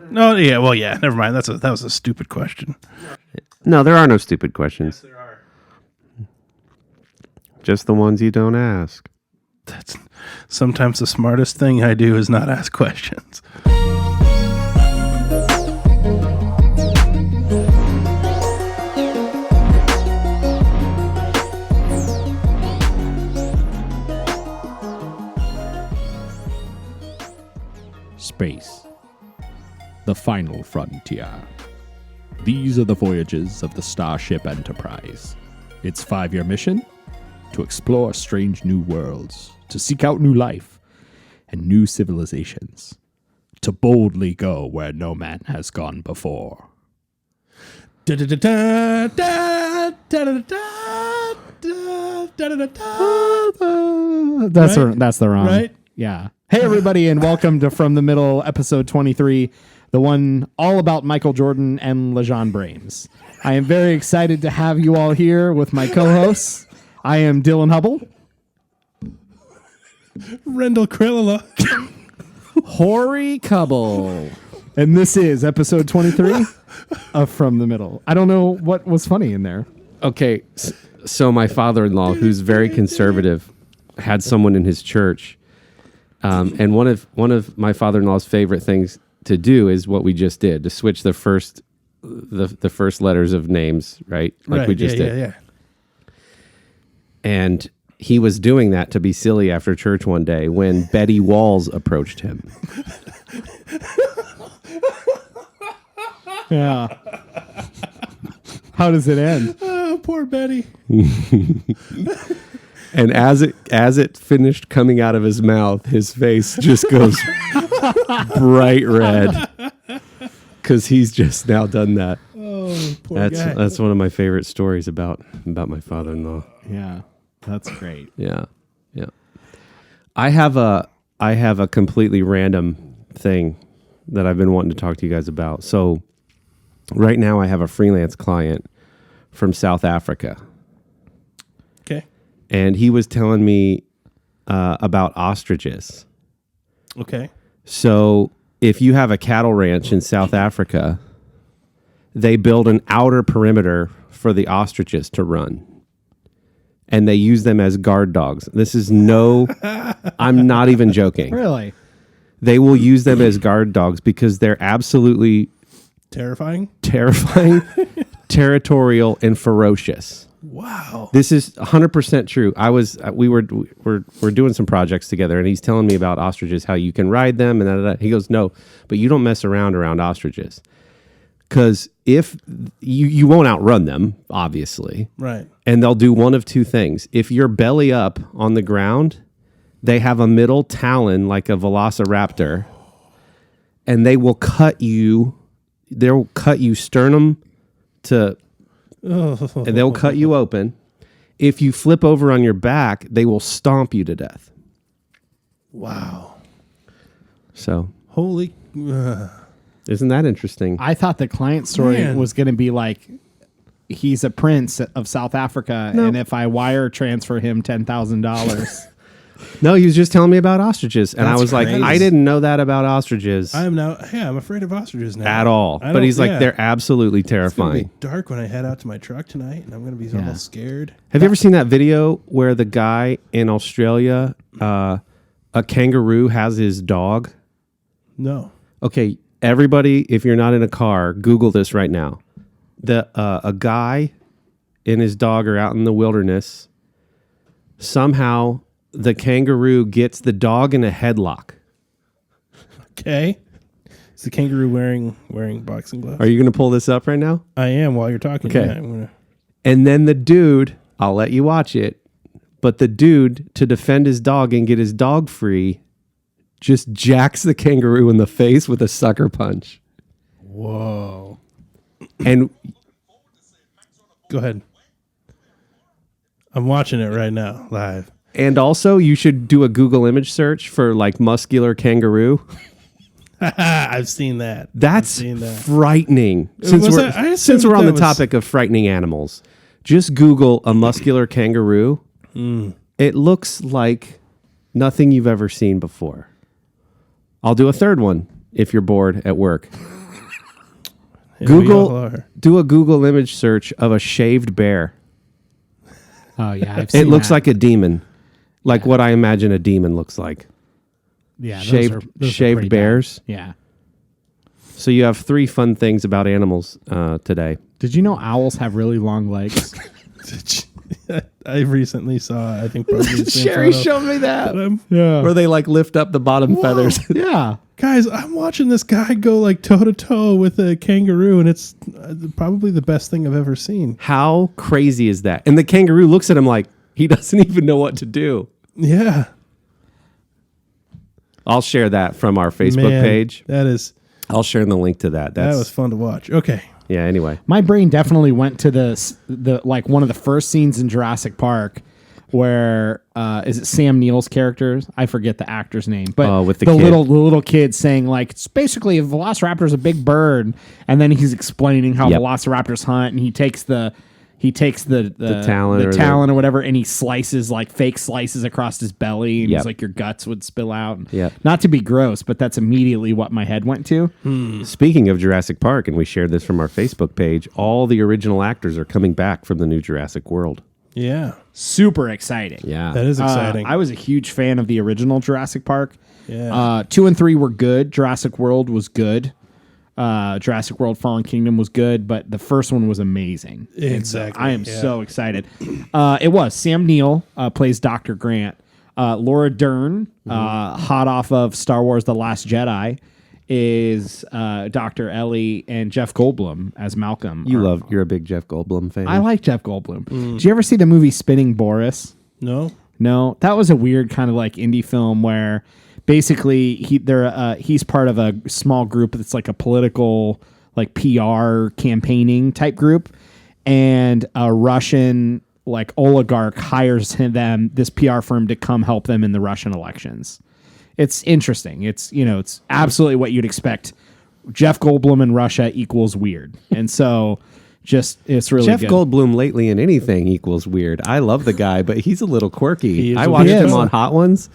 No, yeah, well, yeah, never mind. That was a stupid question. No, there are no stupid questions. Yes, there are. Just the ones you don't ask. That's sometimes the smartest thing I do is not ask questions. Space. The final frontier. These are the voyages of the Starship Enterprise. Its 5-year mission? To explore strange new worlds, to seek out new life and new civilizations, to boldly go where no man has gone before. That's the wrong. Right? Yeah. Hey, everybody, and welcome to From the Middle, episode 23, the one all about Michael Jordan and LeJean Brames. I am very excited to have you all here with my co-hosts. I am Dylan Hubble. Rendell Krillala. Kory Cubble. And this is episode 23 of From the Middle. I don't know what was funny in there. Okay, so my father-in-law, who's very conservative, had someone in his church, and one of my father-in-law's favorite things to do is what we just did, to switch the first letters of names, right? Like we just did. Yeah. And he was doing that to be silly after church one day when Betty Walls approached him. Yeah. How does it end? Oh, poor Betty. And as it finished coming out of his mouth, his face just goes bright red because he's just now done that. Oh, poor guy. That's one of my favorite stories about my father-in-law. Yeah, that's great. Yeah. I have a completely random thing that I've been wanting to talk to you guys about. So right now I have a freelance client from South Africa. Okay. And he was telling me about ostriches. Okay. So if you have a cattle ranch in South Africa, they build an outer perimeter for the ostriches to run. And they use them as guard dogs. I'm not even joking. Really? They will use them as guard dogs because they're absolutely terrifying, territorial, and ferocious. Wow. This is 100% true. We're doing some projects together, and he's telling me about ostriches, how you can ride them, and that. He goes, no, but you don't mess around ostriches. Because if you won't outrun them, obviously. Right. And they'll do one of two things. If you're belly up on the ground, they have a middle talon like a velociraptor, and they will cut you. They'll cut you sternum to, and they'll cut you open. If you flip over on your back, they will stomp you to death. Wow. So. Holy. Isn't that interesting? I thought the client story was going to be like, he's a prince of South Africa, and if I wire transfer him $10,000. No, he was just telling me about ostriches, and I was crazy. like, I didn't know that about ostriches. I'm afraid of ostriches now. At all. But he's like, they're absolutely terrifying. It's gonna be dark when I head out to my truck tonight, and I'm going to be almost scared. Have you ever seen that video where the guy in Australia, a kangaroo has his dog? No. Okay, everybody, if you're not in a car, Google this right now. A guy and his dog are out in the wilderness. Somehow, the kangaroo gets the dog in a headlock. Okay. Is the kangaroo wearing boxing gloves? Are you going to pull this up right now? I am while you're talking. Okay. Yeah, I'm gonna... And then the dude, I'll let you watch it, but the dude, to defend his dog and get his dog free, just jacks the kangaroo in the face with a sucker punch. Whoa. And go ahead. I'm watching it right now, live. And also, you should do a Google image search for like muscular kangaroo. I've seen that. That's frightening. Since we're on the topic of frightening animals, just Google a muscular kangaroo. It looks like nothing you've ever seen before. I'll do a third one if you're bored at work. We all are. Do a Google image search of a shaved bear. Oh yeah, I've seen It looks that. like a demon, like what I imagine a demon looks like. yeah, Shaved those are shaved pretty bears. bad. Yeah. So you have 3 fun things about animals today. Did you know owls have really long legs? I recently saw, I think probably the same Sherry photo. showed me that. Yeah. Where they like lift up the bottom feathers. Yeah. Guys, I'm watching this guy go like toe to toe with a kangaroo, and it's probably the best thing I've ever seen. How crazy is that? And the kangaroo looks at him like he doesn't even know what to do. Yeah. I'll share that from our Facebook Man, page. I'll share the link to that. That was fun to watch. Okay. Yeah, anyway. My brain definitely went to the like one of the first scenes in Jurassic Park where is it Sam Neill's characters? I forget the actor's name, but with the the kid. little kid saying like it's basically a velociraptor is a big bird, and then he's explaining how Yep. velociraptors hunt, and he takes the talon or whatever, and he slices like fake slices across his belly, and Yep. he's like your guts would spill out. Yep. Not to be gross, but that's immediately what my head went to. Speaking of Jurassic Park, and we shared this from our Facebook page, all the original actors are coming back from the new Jurassic World. Yeah. Super exciting. Yeah. That is exciting. I was a huge fan of the original Jurassic Park. Yeah. 2 and 3 were good. Jurassic World was good. Jurassic World Fallen Kingdom was good, but the first one was amazing. And so Exactly, I am yeah. so excited. It was. Sam Neill plays Dr. Grant. Laura Dern, hot off of Star Wars The Last Jedi, is Dr. Ellie, and Jeff Goldblum as Malcolm. You're a big Jeff Goldblum fan. I like Jeff Goldblum. Did you ever see the movie Spinning Boris? No? No, that was a weird kind of like indie film where basically he's part of a small group that's like a political like PR campaigning type group, and a Russian like oligarch hires this PR firm to come help them in the Russian elections. It's interesting. It's it's absolutely what you'd expect. Jeff Goldblum in Russia equals weird, and so it's really Jeff good. Goldblum lately in anything equals weird. I love the guy, but he's a little quirky. He is I a watched weird him fella. on Hot Ones,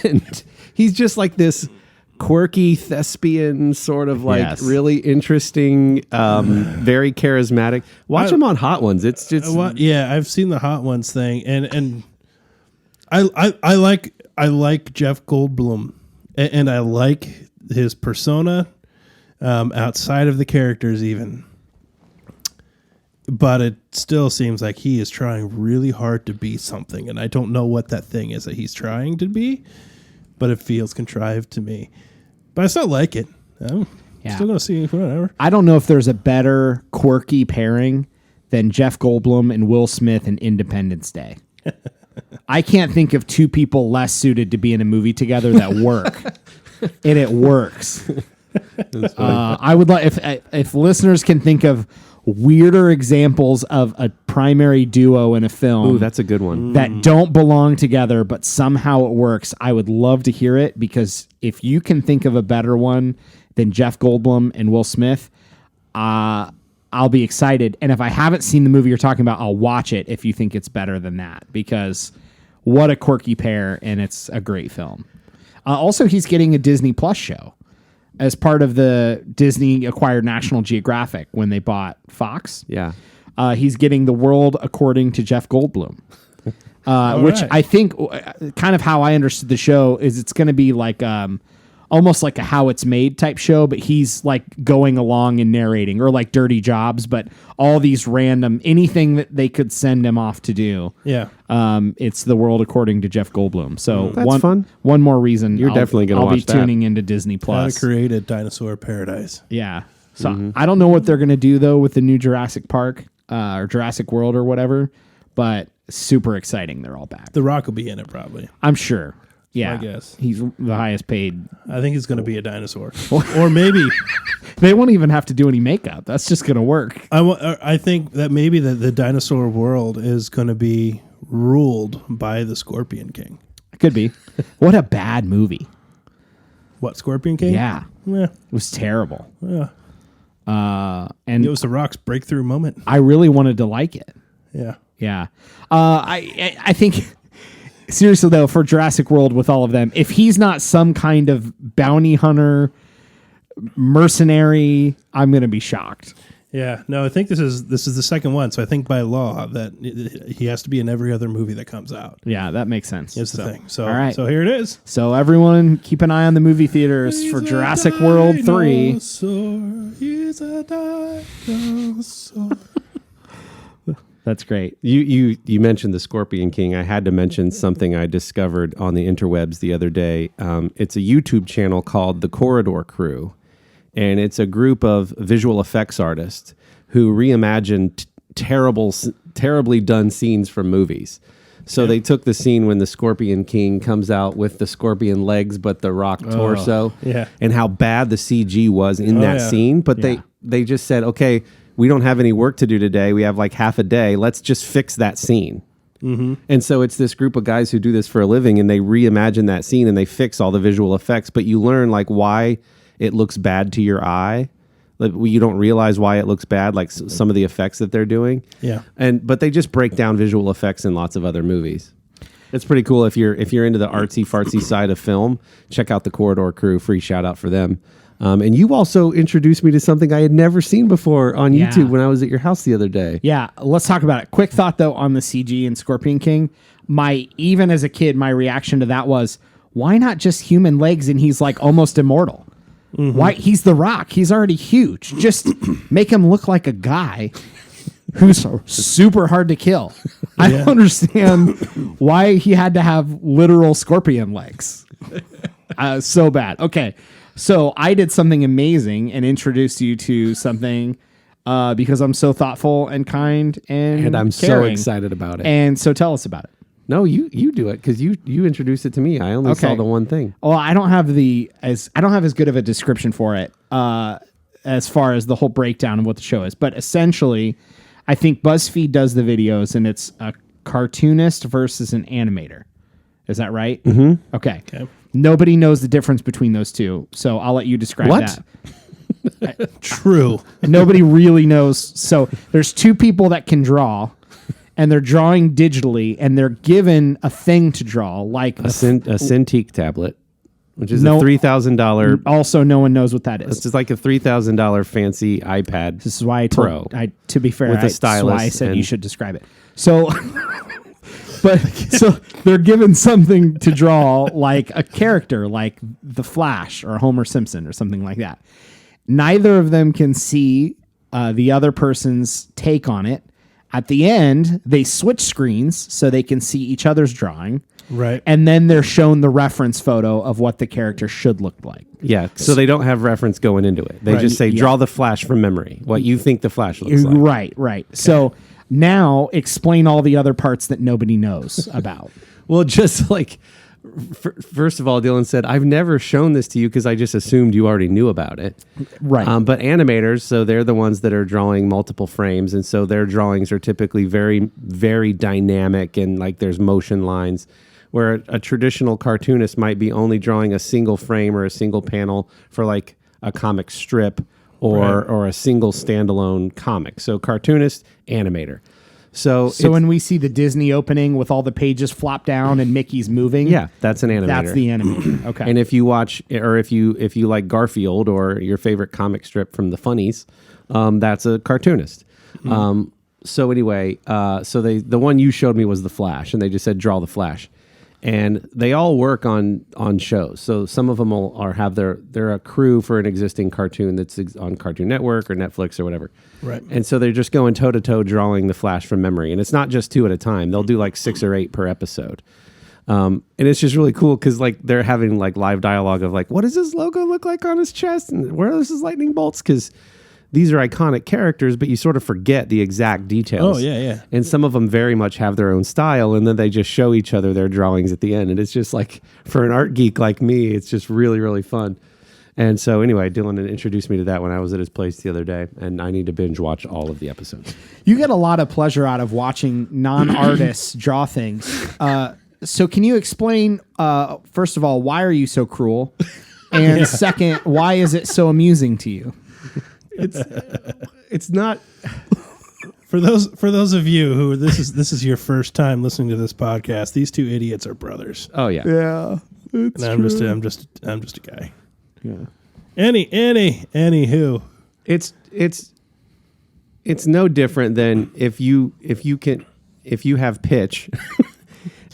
and he's just like this quirky thespian, sort of like Yes. really interesting, very charismatic. Watch him on Hot Ones. It's just Yeah, I've seen the Hot Ones thing, and I like Jeff Goldblum, and I like his persona outside of the characters even. But it still seems like he is trying really hard to be something, and I don't know what that thing is that he's trying to be, but it feels contrived to me. But I still like it. I'm Yeah. still going to see whatever. I don't know if there's a better quirky pairing than Jeff Goldblum and Will Smith in Independence Day. I can't think of two people less suited to be in a movie together that work, and it works. I would like if listeners can think of weirder examples of a primary duo in a film. Ooh, that's a good one. That don't belong together, but somehow it works. I would love to hear it, because if you can think of a better one than Jeff Goldblum and Will Smith, I'll be excited. And if I haven't seen the movie you're talking about, I'll watch it if you think it's better than that, because what a quirky pair, and it's a great film. Also, he's getting a Disney Plus show as part of the Disney acquired National Geographic when they bought Fox. Yeah. He's getting The World According to Jeff Goldblum, which right. I think kind of how I understood the show is it's going to be like almost like a How It's Made type show, but he's like going along and narrating, or like Dirty Jobs, but all these random, anything that they could send him off to do. Yeah. It's The World According to Jeff Goldblum. So That's fun. One more reason You're definitely gonna I'll be watch that. tuning into Disney How to Plus. create a dinosaur paradise. Yeah. So I don't know what they're going to do though with the new Jurassic Park or Jurassic World or whatever, but super exciting. They're all back. The Rock will be in it probably. I'm sure. Yeah. my guess. He's the highest paid. I think he's going to be a dinosaur. Or maybe They won't even have to do any makeup. That's just going to work. I think that maybe the dinosaur world is going to be ruled by the Scorpion King. Could be. What a bad movie. What, Scorpion King? Yeah. Yeah. It was terrible. Yeah. And It was The Rock's breakthrough moment. I really wanted to like it. Yeah. Yeah. I think seriously though, for Jurassic World with all of them, if he's not some kind of bounty hunter, mercenary, I'm going to be shocked. Yeah, no, I think this is the second one. So I think by law that he has to be in every other movie that comes out. Yeah, that makes sense. Is the thing. So all right. So here it is. So everyone, keep an eye on the movie theaters for Jurassic World 3. He's a dinosaur. That's great. You mentioned the Scorpion King. I had to mention something I discovered on the interwebs the other day. It's a YouTube channel called The Corridor Crew, and it's a group of visual effects artists who reimagine terribly done scenes from movies. So they took the scene when the Scorpion King comes out with the scorpion legs but the rock torso, and how bad the CG was in that scene. But they just said, okay, we don't have any work to do today. We have like half a day. Let's just fix that scene. Mm-hmm. And so it's this group of guys who do this for a living, and they reimagine that scene and they fix all the visual effects. But you learn like why it looks bad to your eye. Like, you don't realize why it looks bad, like some of the effects that they're doing. Yeah. But they just break down visual effects in lots of other movies. It's pretty cool if you're into the artsy fartsy side of film. Check out the Corridor Crew. Free shout out for them. And you also introduced me to something I had never seen before on YouTube when I was at your house the other day. Yeah, let's talk about it. Quick thought, though, on the CG and Scorpion King. Even as a kid, my reaction to that was, why not just human legs and he's like almost immortal? Mm-hmm. Why? He's The Rock. He's already huge. Just make him look like a guy who's super hard to kill. I don't understand why he had to have literal scorpion legs. So bad. Okay. So I did something amazing and introduced you to something because I'm so thoughtful and kind and I'm caring. so excited about it. And so tell us about it. No, you do it because you introduced it to me. I only saw the one thing. Well, I don't have as good of a description for it as far as the whole breakdown of what the show is. But essentially, I think BuzzFeed does the videos, and it's a cartoonist versus an animator. Is that right? Mm-hmm. Okay. Nobody knows the difference between those two, so I'll let you describe that. True. Nobody really knows. So there's two people that can draw, and they're drawing digitally, and they're given a thing to draw, like a Cintiq tablet, which is a $3,000. Also, no one knows what that is. It's just like a $3,000 fancy iPad. This is why Pro. To be fair, with a stylus. That's why I said you should describe it. So, so they're given something to draw, like a character, like the Flash or Homer Simpson or something like that. Neither of them can see the other person's take on it. At the end, they switch screens so they can see each other's drawing. Right. And then they're shown the reference photo of what the character should look like. Yeah, so they don't have reference going into it. They just say, draw the Flash from memory, what you think the Flash looks like. Right. Okay. So now explain all the other parts that nobody knows about. Well, just like, first of all, Dylan said, I've never shown this to you because I just assumed you already knew about it. Right. But animators, so they're the ones that are drawing multiple frames. And so their drawings are typically very, very dynamic, and like there's motion lines, where a traditional cartoonist might be only drawing a single frame or a single panel for like a comic strip or a single standalone comic. So cartoonist, animator. So when we see the Disney opening with all the pages flop down and Mickey's moving, that's an animator. That's the animator. Okay. And if you watch, or if you like Garfield or your favorite comic strip from the Funnies, that's a cartoonist. Mm-hmm. So anyway, the one you showed me was the Flash, and they just said draw the Flash. And they all work on shows. So some of them they're a crew for an existing cartoon that's on Cartoon Network or Netflix or whatever. Right. And so they're just going toe to toe drawing the Flash from memory. And it's not just 2 at a time. They'll do like 6 or 8 per episode. And it's just really cool because like they're having like live dialogue of like, what does this logo look like on his chest? And where are his lightning bolts? Because these are iconic characters, but you sort of forget the exact details. Oh, yeah. And some of them very much have their own style, and then they just show each other their drawings at the end. And it's just like, for an art geek like me, it's just really, really fun. And so anyway, Dylan introduced me to that when I was at his place the other day, and I need to binge watch all of the episodes. You get a lot of pleasure out of watching non-artists draw things. So can you explain, first of all, why are you so cruel? And second, why is it so amusing to you? It's not for those of you who this is your first time listening to this podcast. These two idiots are brothers. Oh yeah. Yeah. And I'm just a guy. Yeah. Anywho. It's no different than if you have pitch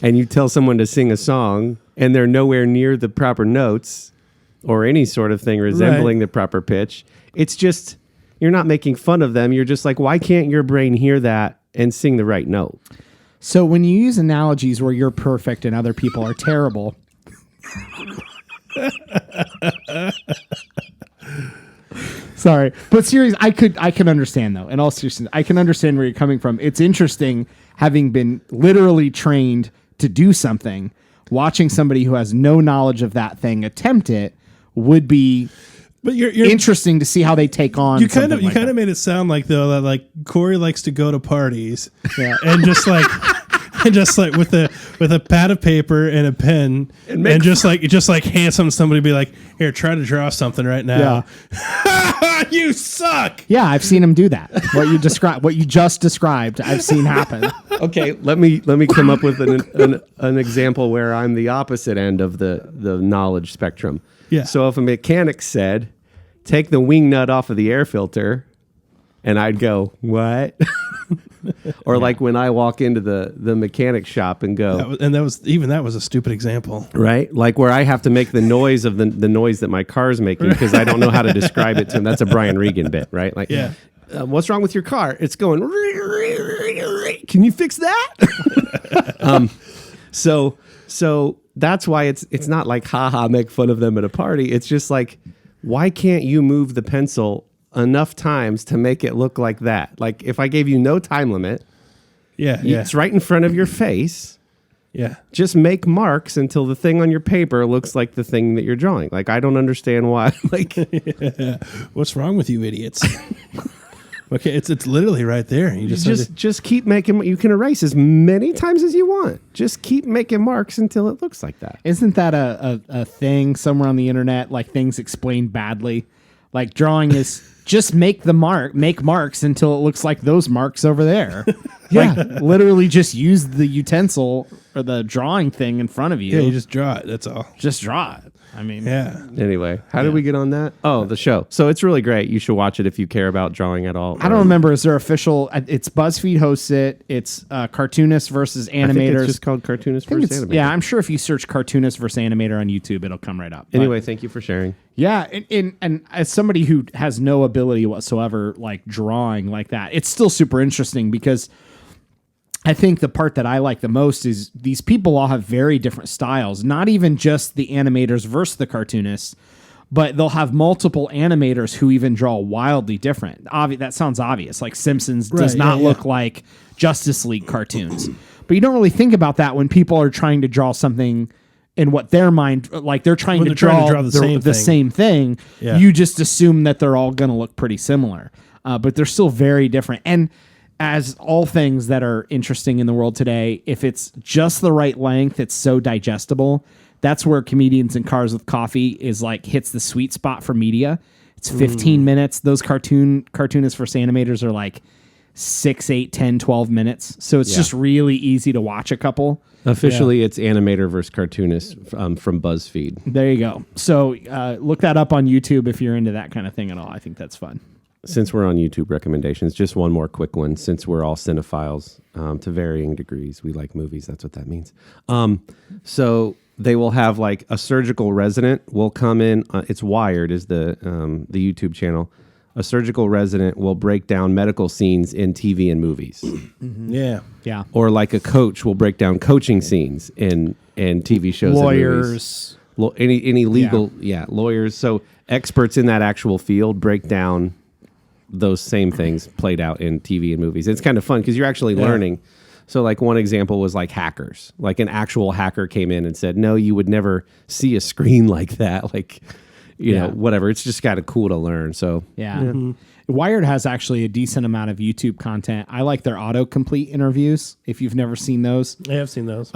and you tell someone to sing a song and they're nowhere near the proper notes or any sort of thing resembling the proper pitch. It's just, you're not making fun of them. You're just like, why can't your brain hear that and sing the right note? So when you use analogies where you're perfect and other people are terrible. Sorry, but seriously, I can understand though. In all seriousness, I can understand where you're coming from. It's interesting having been literally trained to do something. Watching somebody who has no knowledge of that thing attempt it would be, but you're interesting to see how they take on. You kind of made it sound like though that like Kory likes to go to parties, yeah. and just like with a pad of paper and a pen and just like hand something to somebody, be like, here, try to draw something right now. Yeah. You suck. Yeah, I've seen him do that. What you just described, I've seen happen. Okay, let me come up with an example where I'm the opposite end of the knowledge spectrum. Yeah. So if a mechanic said, take the wing nut off of the air filter, and I'd go, what? Or like when I walk into the mechanic shop and go, that was a stupid example, right? Like where I have to make the noise of the noise that my car's making because I don't know how to describe it to him. That's a Brian Regan bit, right? Like, yeah. What's wrong with your car? It's going. Can you fix that? So that's why it's not like haha make fun of them at a party. It's just like, why can't you move the pencil enough times to make it look like that? Like if I gave you no time limit, it's right in front of your face. Yeah. Just make marks until the thing on your paper looks like the thing that you're drawing. Like I don't understand why. Like, what's wrong with you idiots? Okay, it's literally right there. You just keep making. You can erase as many times as you want. Just keep making marks until it looks like that. Isn't that a thing somewhere on the internet? Like things explained badly. Like drawing is just make marks until it looks like those marks over there. Yeah. Like literally just use the utensil or the drawing thing in front of you. Yeah, you just draw it. That's all. Just draw it. I mean, yeah. Anyway, how did we get on that? Oh, the show. So it's really great. You should watch it if you care about drawing at all. I don't remember. Is there official? It's BuzzFeed hosts it. It's cartoonists versus animators. I think it's just called Cartoonists versus Animators. Yeah, I'm sure if you search cartoonist versus animator on YouTube, it'll come right up. Anyway, thank you for sharing. Yeah, and as somebody who has no ability whatsoever, like drawing like that, it's still super interesting because I think the part that I like the most is these people all have very different styles, not even just the animators versus the cartoonists, but they'll have multiple animators who even draw wildly different. That sounds obvious. Like Simpsons does not look like Justice League cartoons. But you don't really think about that when people are trying to draw something in what their mind, like they're trying to draw the same thing. Yeah. You just assume that they're all going to look pretty similar. But they're still very different. And as all things that are interesting in the world today, if it's just the right length, it's so digestible. That's where Comedians in Cars with Coffee is like hits the sweet spot for media. It's 15 minutes. Those cartoonists versus animators are like 6, 8, 10, 12 minutes. So it's just really easy to watch a couple. Officially, it's animator versus cartoonist from BuzzFeed. There you go. So look that up on YouTube if you're into that kind of thing at all. I think that's fun. Since we're on YouTube recommendations, just one more quick one. Since we're all cinephiles to varying degrees, we like movies. That's what that means. So they will have like a surgical resident will come in. It's Wired is the YouTube channel. A surgical resident will break down medical scenes in TV and movies. Yeah. Yeah. Or like a coach will break down coaching scenes in TV shows. Lawyers. And movies. Any legal, lawyers. So experts in that actual field break down those same things played out in TV and movies. It's kind of fun because you're actually learning. So like one example was like hackers. Like an actual hacker came in and said, no, you would never see a screen like that. Like, you know, whatever. It's just kind of cool to learn. So Wired has actually a decent amount of YouTube content. I like their autocomplete interviews. If you've never seen those, I have seen those.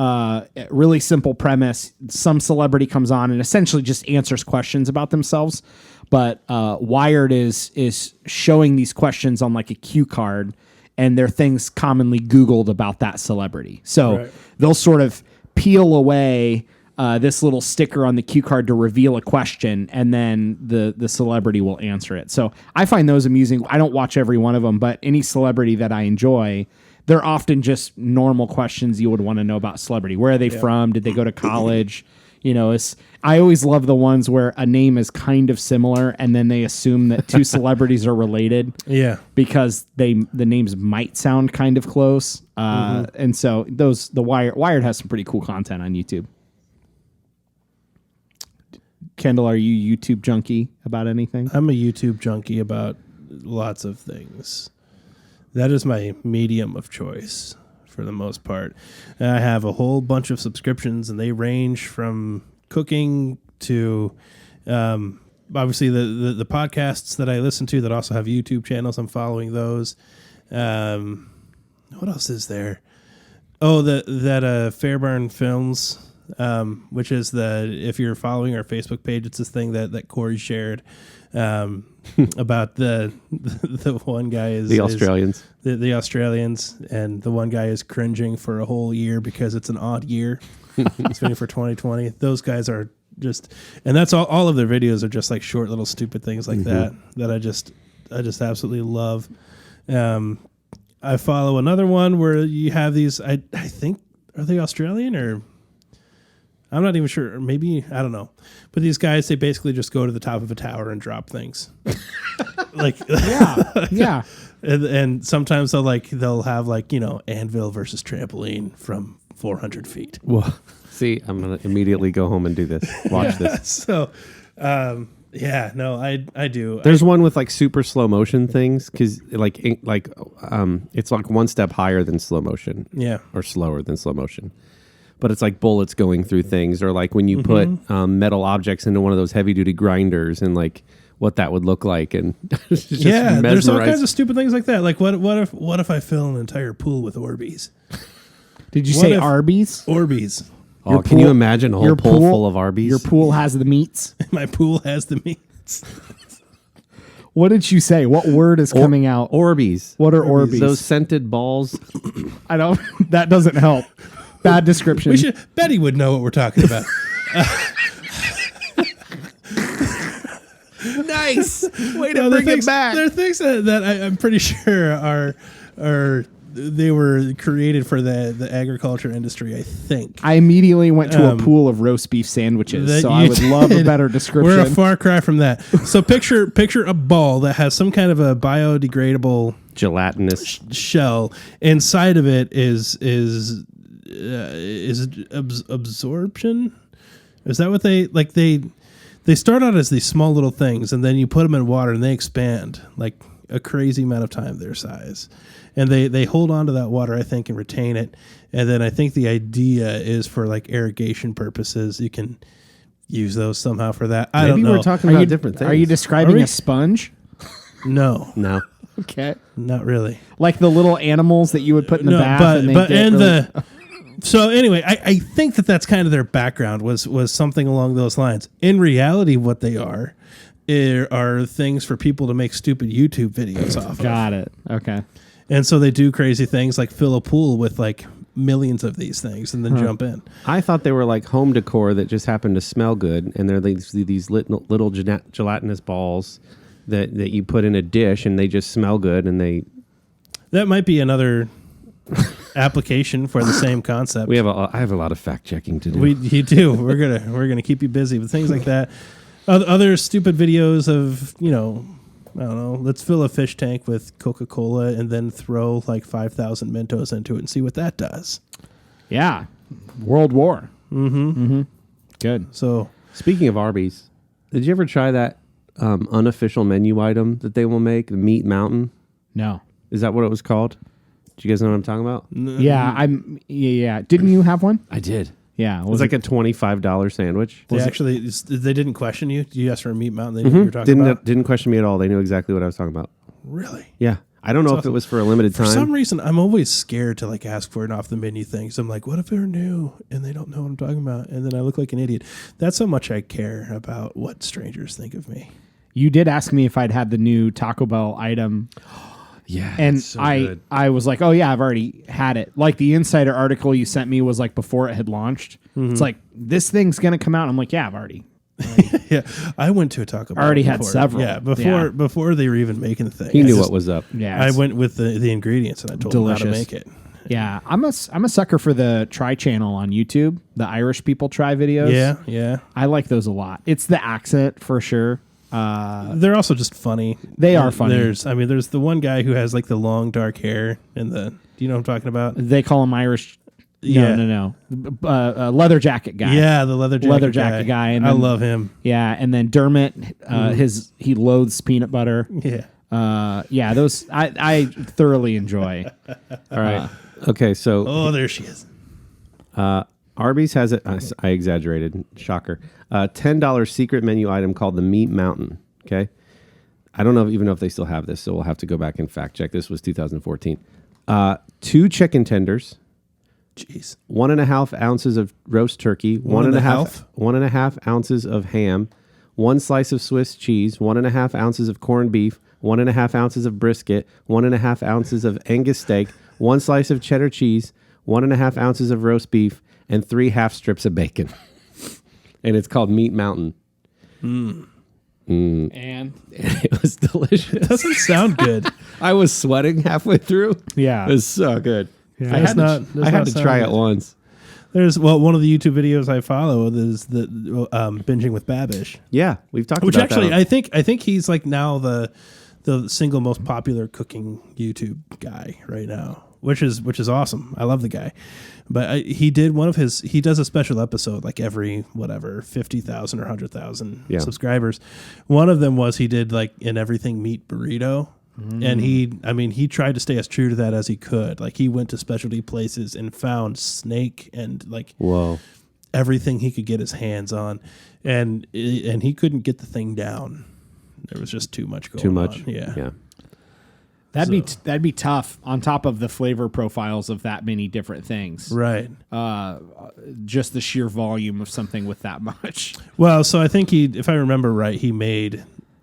Really simple premise. Some celebrity comes on and essentially just answers questions about themselves. But Wired is showing these questions on like a cue card, and they're things commonly Googled about that celebrity. So they'll sort of peel away this little sticker on the cue card to reveal a question, and then the celebrity will answer it. So I find those amusing. I don't watch every one of them, but any celebrity that I enjoy, they're often just normal questions you would want to know about celebrity. Where are they from? Did they go to college? I always love the ones where a name is kind of similar, and then they assume that two celebrities are related. Yeah, because the names might sound kind of close. And so Wired has some pretty cool content on YouTube. Kendall, are you YouTube junkie about anything? I'm a YouTube junkie about lots of things. That is my medium of choice for the most part. And I have a whole bunch of subscriptions, and they range from cooking to obviously the podcasts that I listen to that also have YouTube channels. I'm following those. What else is there? Oh, that Fairburn Films, which is if you're following our Facebook page, it's this thing that Kory shared about the one guy is the Australians. The Australians, and the one guy is cringing for a whole year because it's an odd year. He's waiting for 2020. Those guys are just, and that's all of their videos are just like short little stupid things like that I just absolutely love. I follow another one where you have these, I think, are they Australian or I'm not even sure, or maybe, I don't know. But these guys, they basically just go to the top of a tower and drop things. Yeah. And sometimes they'll have anvil versus trampoline from 400 feet. Well, see, I'm going to immediately go home and do this. Watch this. So, I do. There's one with super slow motion things because it's like one step higher than slow motion. Yeah. Or slower than slow motion. But it's like bullets going through things, or like when you put metal objects into one of those heavy duty grinders and what that would look like. And it's just there's all kinds of stupid things like that. Like what if I fill an entire pool with Orbeez? Did you say Arby's? Orbeez. Oh, can you imagine a whole pool full of Arby's? Your pool has the meats. My pool has the meats. What did you say? What word is coming out? Orbeez. What are Orbeez? Those scented balls. I don't. That doesn't help. Bad description. Betty would know what we're talking about. Nice. Way to bring it back. There are things that I'm pretty sure are they were created for the agriculture industry, I think. I immediately went to a pool of roast beef sandwiches, so I would love a better description. We're a far cry from that. So picture a ball that has some kind of a biodegradable gelatinous shell. Inside of it is absorption? Is that what they start out as these small little things, and then you put them in water and they expand like a crazy amount of time their size. And they hold on to that water, I think, and retain it. And then I think the idea is for irrigation purposes. You can use those somehow for that. I don't know. Maybe we're talking about different things. Are you describing a sponge? No. Okay. Not really. Like the little animals that you would put in the bath. So anyway, I think that's kind of their background was something along those lines. In reality, what they are things for people to make stupid YouTube videos off of. Got it. Okay. And so they do crazy things like fill a pool with millions of these things and then jump in. I thought they were like home decor that just happened to smell good, and they're these little gelatinous balls that you put in a dish and they just smell good, and that might be another application for the same concept. I have a lot of fact checking to do. You do. We're gonna keep you busy with things like that. Other stupid videos of I don't know. Let's fill a fish tank with Coca-Cola and then throw 5,000 Mentos into it and see what that does. Yeah, World War. Good. So speaking of Arby's, did you ever try that unofficial menu item that they will make, the Meat Mountain? No. Is that what it was called? Do you guys know what I'm talking about? Yeah. Didn't you have one? I did. Yeah. It was like a $25 sandwich. They didn't question you? You asked for a Meat Mountain. They knew what you were talking about? Didn't question me at all. They knew exactly what I was talking about. Really? Yeah. I don't know if it was for a limited time. For some reason, I'm always scared to ask for an off the menu thing. So I'm like, what if they're new and they don't know what I'm talking about? And then I look like an idiot. That's how much I care about what strangers think of me. You did ask me if I'd had the new Taco Bell item. Yeah, And it's so good. I was like, oh yeah, I've already had it. Like the Insider article you sent me was like before it had launched. It's like, this thing's gonna come out. I'm like, yeah, I've already. Yeah, I went to a Taco Bell. Already had before. several. Yeah, Yeah. before they were even making the thing. He I knew just- what was up. Yeah, I it's- went with the ingredients and I told him how to Delicious. make it. Yeah, I'm a sucker for the Try channel on YouTube. The Irish people try videos. Yeah. I like those a lot. It's the accent for sure. They're also just funny. They are funny. There's the one guy who has like the long dark hair and do you know what I'm talking about? They call him Irish. Yeah. No. Leather jacket guy. Yeah, the leather jacket guy. And I then- love him. Yeah, and then Dermot, he loathes peanut butter. Yeah. Yeah, those I thoroughly enjoy. All right. Okay, so Oh, there she is. Arby's has it. I exaggerated. Shocker. $10 secret menu item called the Meat Mountain. Okay. I don't even know if they still have this, so we'll have to go back and fact check. This was 2014. 2 chicken tenders, Jeez. 1.5 ounces of roast turkey, One and a half? 1.5 ounces of ham, 1 slice of Swiss cheese, 1.5 ounces of corned beef, 1.5 ounces of brisket, 1.5 ounces of Angus steak, 1 slice of cheddar cheese, 1.5 ounces of roast beef, and 3 half strips of bacon. And it's called Meat Mountain. And It was delicious. Doesn't sound good. I was sweating halfway through. yeah, It was so good. I Does had not- to, does I had not to sound try good. it once. There's one of the YouTube videos I follow is the binging with Babish, Yeah, we've talked which about actually that. I think he's like now the single most popular cooking YouTube guy right now, which is awesome. I love the guy, but he does a special episode like every whatever 50,000 or 100,000 Yeah. subscribers. One of them was he did like an everything meat burrito. And he tried to stay as true to that as he could. Like he went to specialty places and found snake and like Whoa. everything he could get his hands on, and he couldn't get the thing down. There was just too much going Too much? on. Yeah. that'd be tough. On top of the flavor profiles of that many different things, Right. just the sheer volume of something with that much. Well, so I think if I remember right,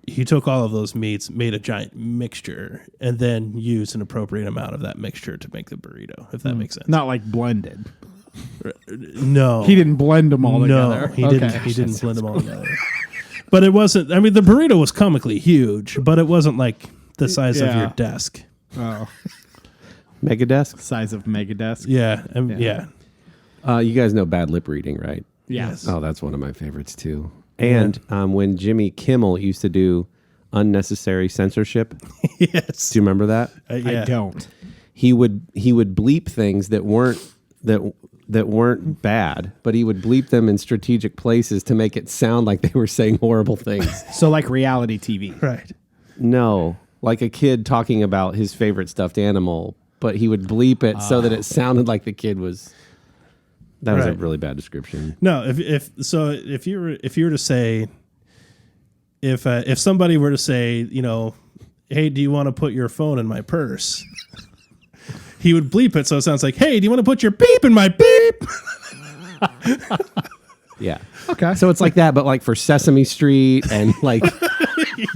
he took all of those meats, made a giant mixture, and then used an appropriate amount of that mixture to make the burrito, if that makes sense. Not like blended. No. He didn't blend them all No, together. he Okay. didn't. He didn't blend them all together. But it wasn't. I mean, the burrito was comically huge, but it wasn't like the size of Yeah. your desk. Oh, Megadesk? size of Megadesk. Yeah. Yeah. Yeah. You guys know bad lip reading, right? Yes. Oh, that's one of my favorites too. And when Jimmy Kimmel used to do unnecessary censorship, Yes. do you remember that? Yeah. I don't. He would bleep things that weren't bad, but he would bleep them in strategic places to make it sound like they were saying horrible things. So like reality TV. Right. No, like a kid talking about his favorite stuffed animal, but he would bleep it so that it sounded like the kid was. That was a Right. really bad description. No, if you were to say if somebody were to say, you know, hey, do you want to put your phone in my purse? He would bleep it so it sounds like, hey, do you want to put your beep in my beep? Yeah. Okay. So it's like that, but like for Sesame Street and like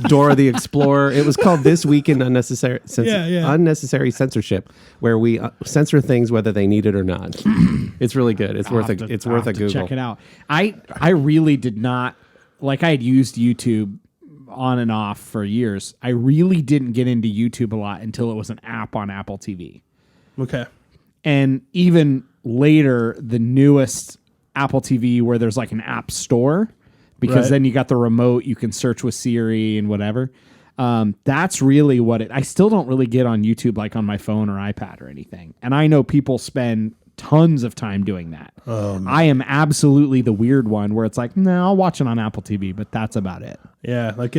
Dora the Explorer. It was called This Week in Unnecessary Unnecessary Censorship, where we censor things whether they need it or not. It's really good. It's worth a Google. Check it out. I really did not like. I had used YouTube on and off for years. I really didn't get into YouTube a lot until it was an app on Apple TV. Okay. And even later, the newest Apple TV where there's like an app store, because Right. then you got the remote, you can search with Siri and whatever. That's really what I still don't really get on YouTube like on my phone or iPad or anything. And I know people spend tons of time doing that. I am absolutely the weird one where it's like, no, I'll watch it on Apple TV, but that's about it. Yeah, like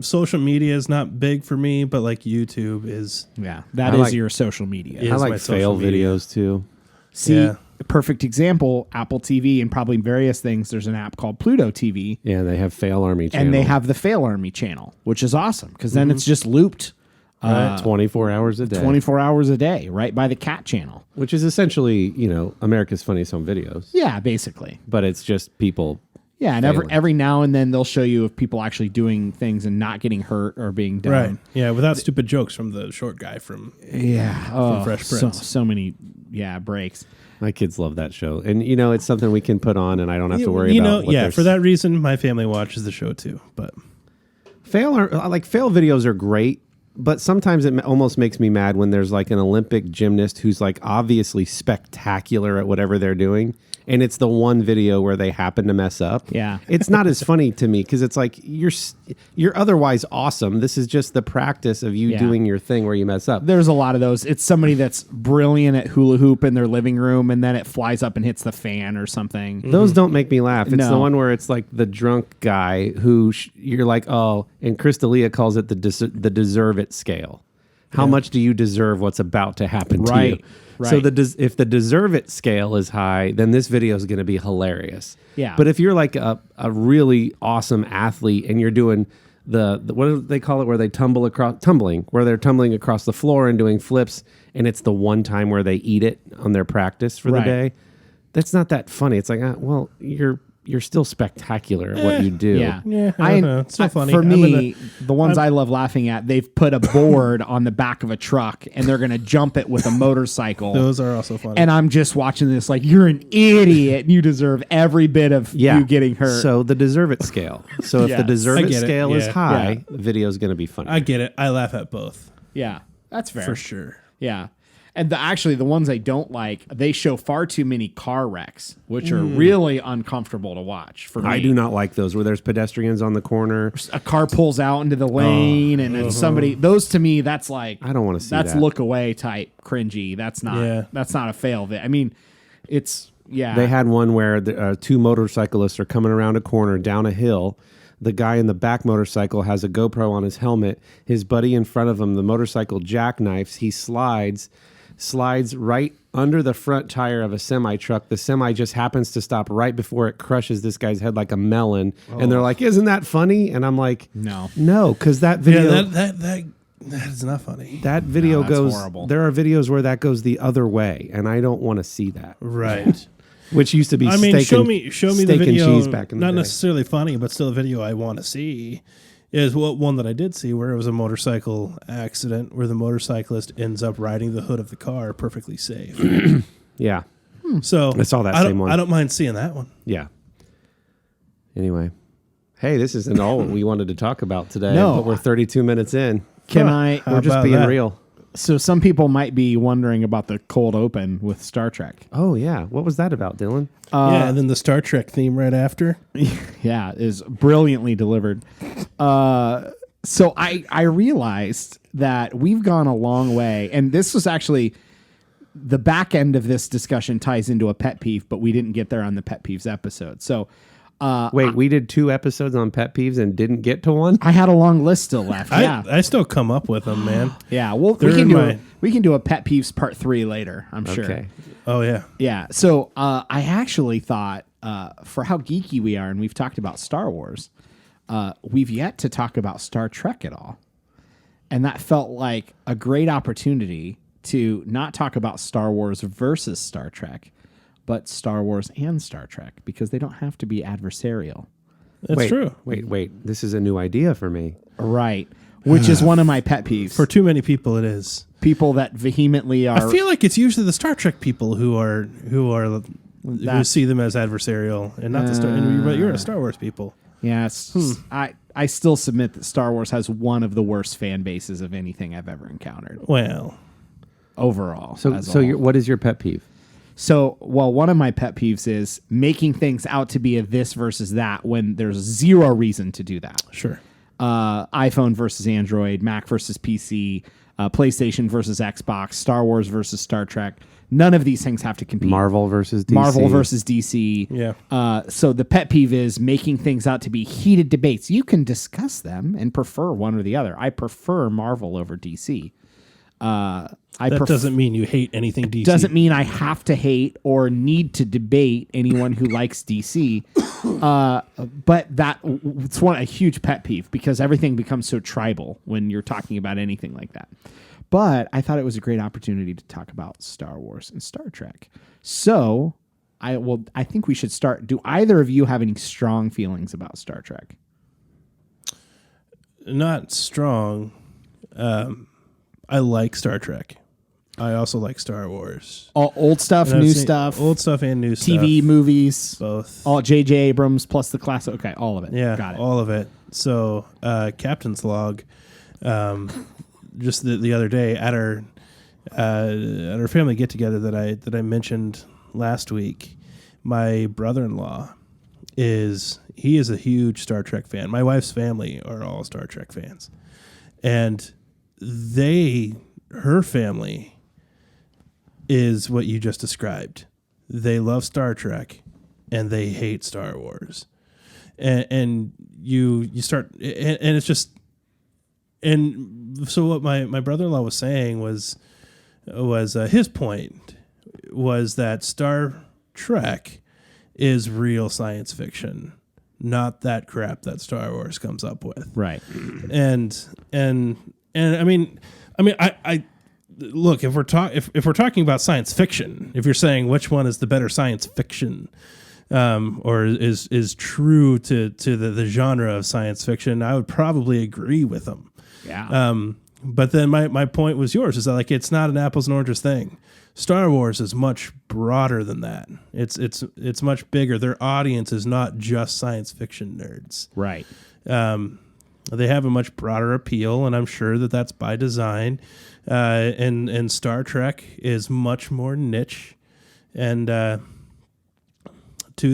social media is not big for me, but like YouTube is. Yeah, that I is like- your social media. Yeah. I is my like social fail media. videos too. See, Yeah. a perfect example, Apple TV and probably various things. There's an app called Pluto TV. Yeah, they have Fail Army channel. And they have the Fail Army channel, which is awesome because then it's just looped 24 hours a day, 24 hours a day, right by the cat channel. which is essentially, America's Funniest Home Videos, Yeah, basically. but it's just people Yeah, and failing. every now and then they'll show you of people actually doing things and not getting hurt or being dumb. Right. Yeah, without stupid jokes from the short guy from Yeah. Oh, Fresh so, Prince. so many breaks. My kids love that show, and it's something we can put on, and I don't have to worry about. Yeah, for that reason, my family watches the show too. But fail videos are great, but sometimes it almost makes me mad when there's like an Olympic gymnast who's like obviously spectacular at whatever they're doing, and it's the one video where they happen to mess up. Yeah. It's not as funny to me because it's like you're otherwise awesome. This is just the practice of you doing your thing where you mess up. There's a lot of those. It's somebody that's brilliant at hula hoop in their living room, and then it flies up and hits the fan or something. Those don't make me laugh. It's the No. one where it's like the drunk guy who you're like, oh, and Chris D'Elia calls it the deserve it scale. How much do you deserve what's about to happen to you? Right. So if the deserve it scale is high, then this video is going to be hilarious. Yeah. But if you're like a really awesome athlete and you're doing the what do they call it, where they where they're tumbling across the floor and doing flips, and it's the one time where they eat it on their practice for the Right. day, that's not that funny. It's like, well, you're still spectacular at what you do. Yeah, I don't know. It's so funny. For I'm me, the ones I love laughing at, they've put a board on the back of a truck and they're going to jump it with a motorcycle. those are also funny. And I'm just watching this like, you're an idiot and you deserve every bit of you getting hurt. So the deserve it scale. So if Yes. the deserve I it get it. scale is Yeah. high, the video is going to be funny. I get it. I laugh at both yeah, that's fair. for sure. Yeah. And the ones I don't like, they show far too many car wrecks, which are really uncomfortable to watch for me. I do not like those where there's pedestrians on the corner. A car pulls out into the lane and then somebody, those to me, that's like, I don't want to see that's that. look away type cringy. That's not a fail. I mean, it's, They had one where two motorcyclists are coming around a corner down a hill. The guy in the back motorcycle has a GoPro on his helmet. His buddy in front of him, the motorcycle jackknifes. He slides right under the front tire of a semi truck. The semi just happens to stop right before it crushes this guy's head like a melon. And they're like, "Isn't that funny?" And I'm like, No, because that video, That is not funny. that video that's goes. horrible. There are videos where that goes the other way, and I don't want to see that. Right. Which used to be I mean, steak show and, me the steak video. and cheese back in the Not day. necessarily funny, but still a video I want to see. Is one that I did see where it was a motorcycle accident where the motorcyclist ends up riding the hood of the car perfectly safe. Yeah, So I saw that don't- same one. I don't mind seeing that one. yeah. Anyway, hey, this isn't all we wanted to talk about today. No. But we're 32 minutes in. Can Huh. I? How We're just about being that? real. So some people might be wondering about the cold open with Star Trek. Oh yeah, what was that about, Dylan? Yeah, and then the Star Trek theme right after. Yeah, is brilliantly delivered. So I realized that we've gone a long way, and this was actually the back end of this discussion ties into a pet peeve, but we didn't get there on the pet peeves episode. So Wait, we did 2 episodes on pet peeves and didn't get to one? I had a long list still left. Yeah, I still come up with them, man. yeah. Well, They're we can in do my- we can do a pet peeves part 3 later. I'm sure. Okay. Oh yeah. Yeah. So I actually thought for how geeky we are, and we've talked about Star Wars, we've yet to talk about Star Trek at all. And that felt like a great opportunity to not talk about Star Wars versus Star Trek, but Star Wars and Star Trek, because they don't have to be adversarial. That's Wait, true. Wait. This is a new idea for me. Right. Which is one of my pet peeves. For too many people, it is. people that vehemently are. I feel like it's usually the Star Trek people who see them as adversarial, and not the Star. But you're a Star Wars people. Yes, I still submit that Star Wars has one of the worst fan bases of anything I've ever encountered Well, overall. So as a whole. what is your pet peeve? So, well, one of my pet peeves is making things out to be a this versus that when there's zero reason to do that. sure. iPhone versus Android, Mac versus PC, PlayStation versus Xbox, Star Wars versus Star Trek. None of these things have to compete. Marvel versus DC. Marvel versus DC. Yeah. So the pet peeve is making things out to be heated debates. You can discuss them and prefer one or the other. I prefer Marvel over DC. That doesn't mean you hate anything DC. Doesn't mean I have to hate or need to debate anyone who likes DC. But it's a huge pet peeve because everything becomes so tribal when you're talking about anything like that. But I thought it was a great opportunity to talk about Star Wars and Star Trek. So I think we should start. Do either of you have any strong feelings about Star Trek? Not strong. I like Star Trek. I also like Star Wars. All old stuff, And I've new seen stuff, old stuff and new TV, stuff. movies, Both. all J.J. Abrams plus the classic. Okay, all of it. Yeah, got it. all of it. So, Captain's Log, just the other day at our family get together that I mentioned last week, my brother-in-law is a huge Star Trek fan. My wife's family are all Star Trek fans, and her family is what you just described. They love Star Trek and they hate Star Wars. And you start, and it's just, and so what my brother-in-law was saying was his point was that Star Trek is real science fiction, not that crap that Star Wars comes up with. Right. And I mean, I look, if we're talking about science fiction, if you're saying which one is the better science fiction, or is true to the genre of science fiction, I would probably agree with them. Yeah. But then my point was yours, is that like it's not an apples and oranges thing. Star Wars is much broader than that. It's much bigger. Their audience is not just science fiction nerds. Right. They have a much broader appeal, and I'm sure that that's by design. And Star Trek is much more niche, and to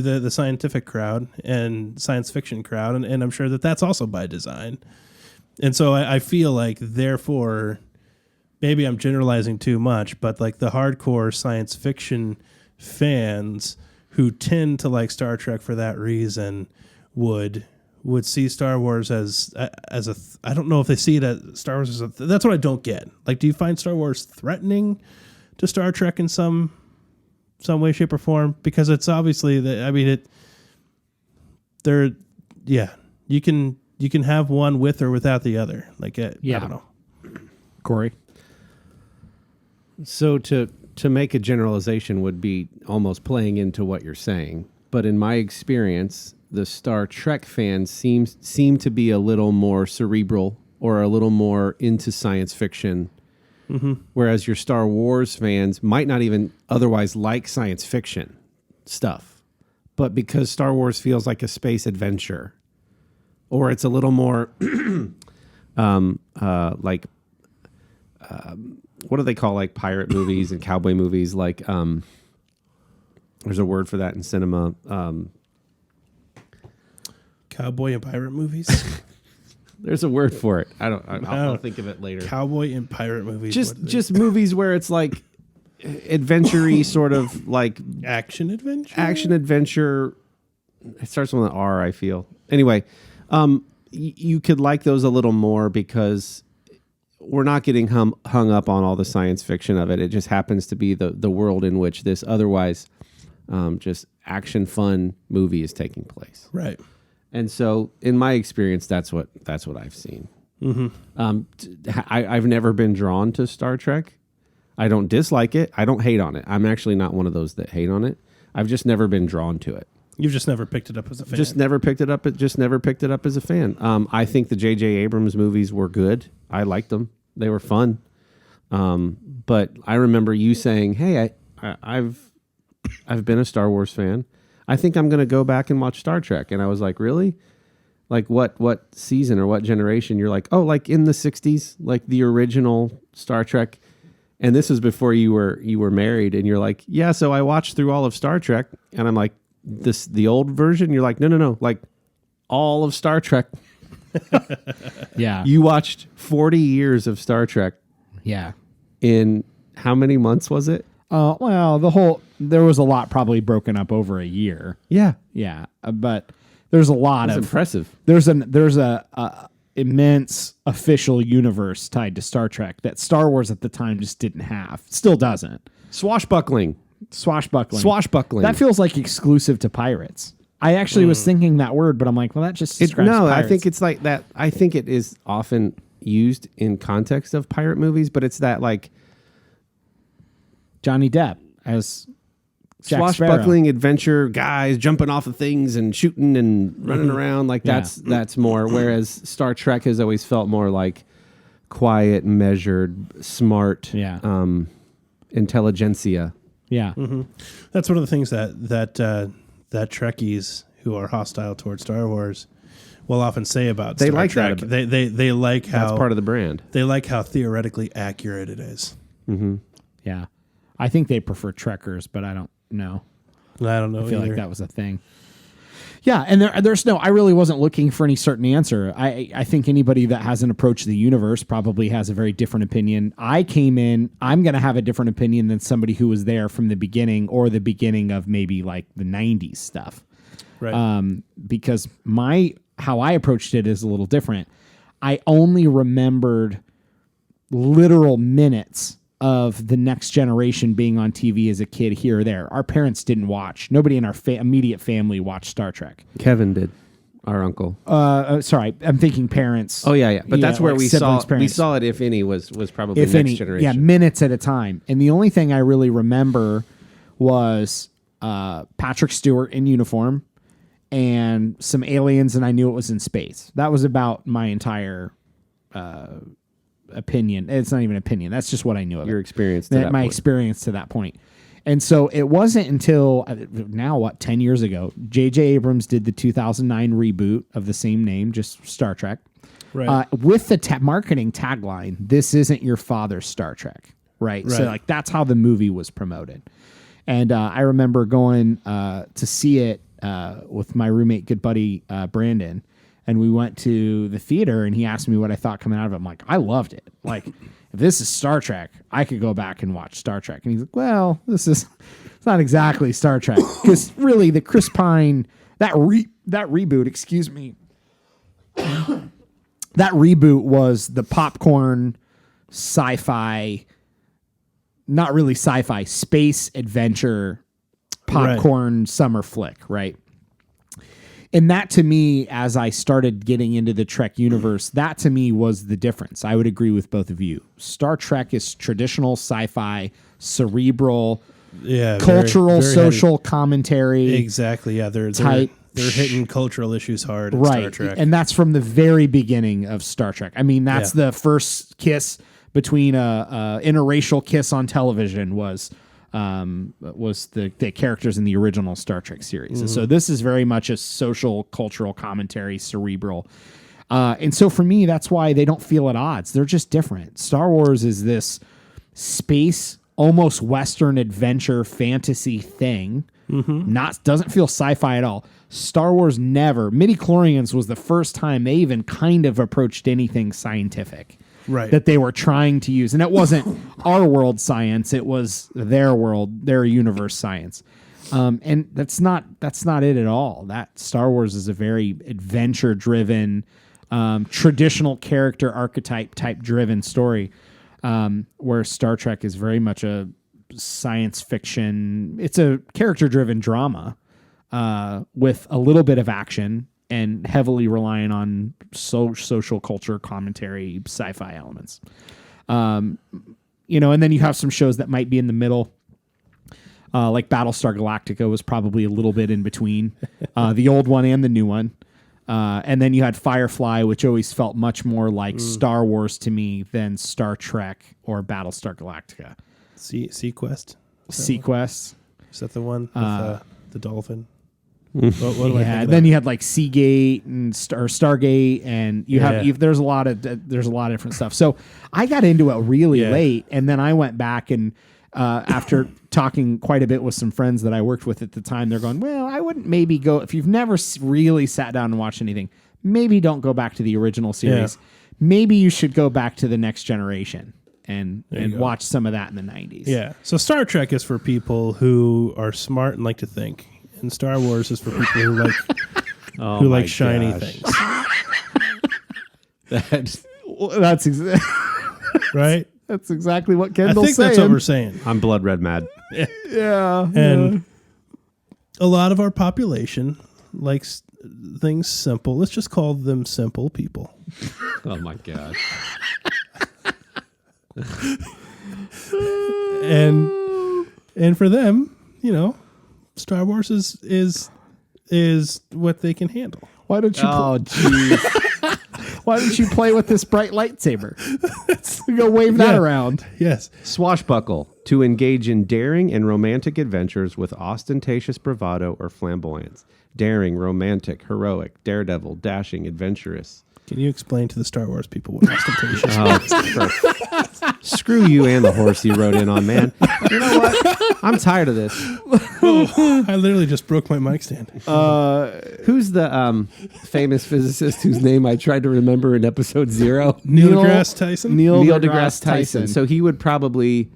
the scientific crowd and science fiction crowd, and I'm sure that that's also by design. And so I feel like, therefore, maybe I'm generalizing too much, but like the hardcore science fiction fans who tend to like Star Trek for that reason would see Star Wars as I don't know if they see it as Star Wars as that's what I don't get. Like, do you find Star Wars threatening to Star Trek in some way, shape, or form? Because it's obviously you can have one with or without the other. Like, I don't know. Kory. So to make a generalization would be almost playing into what you're saying. But in my experience, the Star Trek fans seem to be a little more cerebral or a little more into science fiction, whereas your Star Wars fans might not even otherwise like science fiction stuff, but because Star Wars feels like a space adventure, or it's a little more like what do they call like pirate movies and cowboy movies? Like there's a word for that in cinema. Cowboy and pirate movies. There's a word for it. I'll think of it later. Cowboy and pirate movies. Just movies where it's like adventure-y, sort of like action adventure. Action adventure. It starts with an R, I feel. Anyway, you could like those a little more because we're not getting hung up on all the science fiction of it. It just happens to be the world in which this otherwise just action fun movie is taking place. Right. And so, in my experience, that's what I've seen. Mm-hmm. I've never been drawn to Star Trek. I don't dislike it. I don't hate on it. I'm actually not one of those that hate on it. I've just never been drawn to it. You've just never picked it up as a fan. Just never picked it up as a fan. I think the J.J. Abrams movies were good. I liked them. They were fun. But I remember you saying, "Hey, I've been a Star Wars fan. I think I'm going to go back and watch Star Trek." And I was like, really? Like what season or what generation? You're like, oh, like in the 60s, like the original Star Trek. And this was before you were married. And you're like, yeah, so I watched through all of Star Trek. And I'm like, the old version? You're like, no, like all of Star Trek. Yeah. You watched 40 years of Star Trek. Yeah. In how many months was it? Well, there was a lot probably broken up over a year. Yeah. Yeah. But there's a lot That's of impressive. There's a immense official universe tied to Star Trek that Star Wars at the time just didn't have. Still doesn't. Swashbuckling. That feels like exclusive to pirates. I actually was thinking that word, but I'm like, well, that just describes pirates. I think it's like that. I think it is often used in context of pirate movies, but it's that like Johnny Depp as Jack swashbuckling adventure guys jumping off of things and shooting and running around. Like that's more. Whereas Star Trek has always felt more like quiet, measured, smart, intelligentsia. Yeah. That's one of the things that Trekkies who are hostile towards Star Wars will often say about They Star like Trek. that. They like how That's part of the brand. They like how theoretically accurate it is. Yeah. I think they prefer Trekkers, but I don't know. I don't know. I feel either. like that was a thing. Yeah, and there's no. I really wasn't looking for any certain answer. I think anybody that has an approach to the universe probably has a very different opinion. I came in. I'm going to have a different opinion than somebody who was there from the beginning or the beginning of maybe like the '90s stuff. Right. Because how I approached it is a little different. I only remembered literal minutes of the Next Generation being on TV as a kid here or there. Our parents didn't watch. Nobody in our immediate family watched Star Trek. Kevin did, our uncle. Sorry, I'm thinking parents. Oh yeah. But that's where like we siblings, saw parents. it. If any, was probably If Next any, Generation. yeah, minutes at a time. And the only thing I really remember was Patrick Stewart in uniform and some aliens, and I knew it was in space. That was about my entire opinion. It's not even opinion. That's just what I knew of Your it. experience to that my point. experience to that point. And so it wasn't until now, 10 years ago, J.J. Abrams did the 2009 reboot of the same name, just Star Trek, Right. with the marketing tagline, "This isn't your father's Star Trek." Right. So Right. like that's how the movie was promoted. And I remember going to see it with my roommate, good buddy Brandon. And we went to the theater, and he asked me what I thought coming out of it. I'm like, I loved it. Like, if this is Star Trek, I could go back and watch Star Trek. And he's like, well, it's not exactly Star Trek. Because really, the Chris Pine, that reboot, excuse me, that reboot was the popcorn sci-fi, not really sci-fi, space adventure popcorn summer flick, right? And that to me, as I started getting into the Trek universe, that to me was the difference. I would agree with both of you. Star Trek is traditional sci-fi, cerebral, cultural, very social commentary. Exactly. Yeah, they're hitting cultural issues hard in Star Trek. And that's from the very beginning of Star Trek. I mean, that's the first kiss between a interracial kiss on television was the characters in the original Star Trek series. And so this is very much a social, cultural commentary, cerebral. And so for me, that's why they don't feel at odds. They're just different. Star Wars is this space, almost Western adventure fantasy thing. Doesn't feel sci-fi at all. Star Wars never. Midi-chlorians was the first time they even kind of approached anything scientific. Right. That they were trying to use. And it wasn't our world science, it was their world, their universe science. And that's not it at all. That Star Wars is a very adventure driven, traditional character archetype type driven story, where Star Trek is very much a science fiction. It's a character driven drama with a little bit of action and heavily relying on social culture commentary, sci-fi elements. And then you have some shows that might be in the middle, like Battlestar Galactica was probably a little bit in between, the old one and the new one. And then you had Firefly, which always felt much more like Star Wars to me than Star Trek or Battlestar Galactica. Sequest? Sequest. Is that the one with the dolphin? What do I think of then that? you had like Seagate and Stargate, and there's a lot of different stuff. So I got into it really late, and then I went back and after talking quite a bit with some friends that I worked with at the time, they're going, well, I wouldn't maybe go if you've never really sat down and watched anything. Maybe don't go back to the original series. Yeah. Maybe you should go back to the Next Generation and go. watch some of that in the 90s. Yeah. So Star Trek is for people who are smart and like to think. And Star Wars is for people who like shiny things. That's Right? That's exactly what I Kendall's think saying. that's what we're saying. I'm blood red mad. Yeah. And a lot of our population likes things simple. Let's just call them simple people. Oh my god. And for them, Star Wars is what they can handle. Why don't you? Oh, jeez. Why don't you play with this bright lightsaber? Go wave that around. Yes. Swashbuckle, to engage in daring and romantic adventures with ostentatious bravado or flamboyance. Daring, romantic, heroic, daredevil, dashing, adventurous. Can you explain to the Star Wars people what ostentatious Screw you and the horse you rode in on, man. You know what? I'm tired of this. I literally just broke my mic stand. Who's the famous physicist whose name I tried to remember in episode 0? Neil deGrasse Tyson? Neil deGrasse Tyson. So he would probably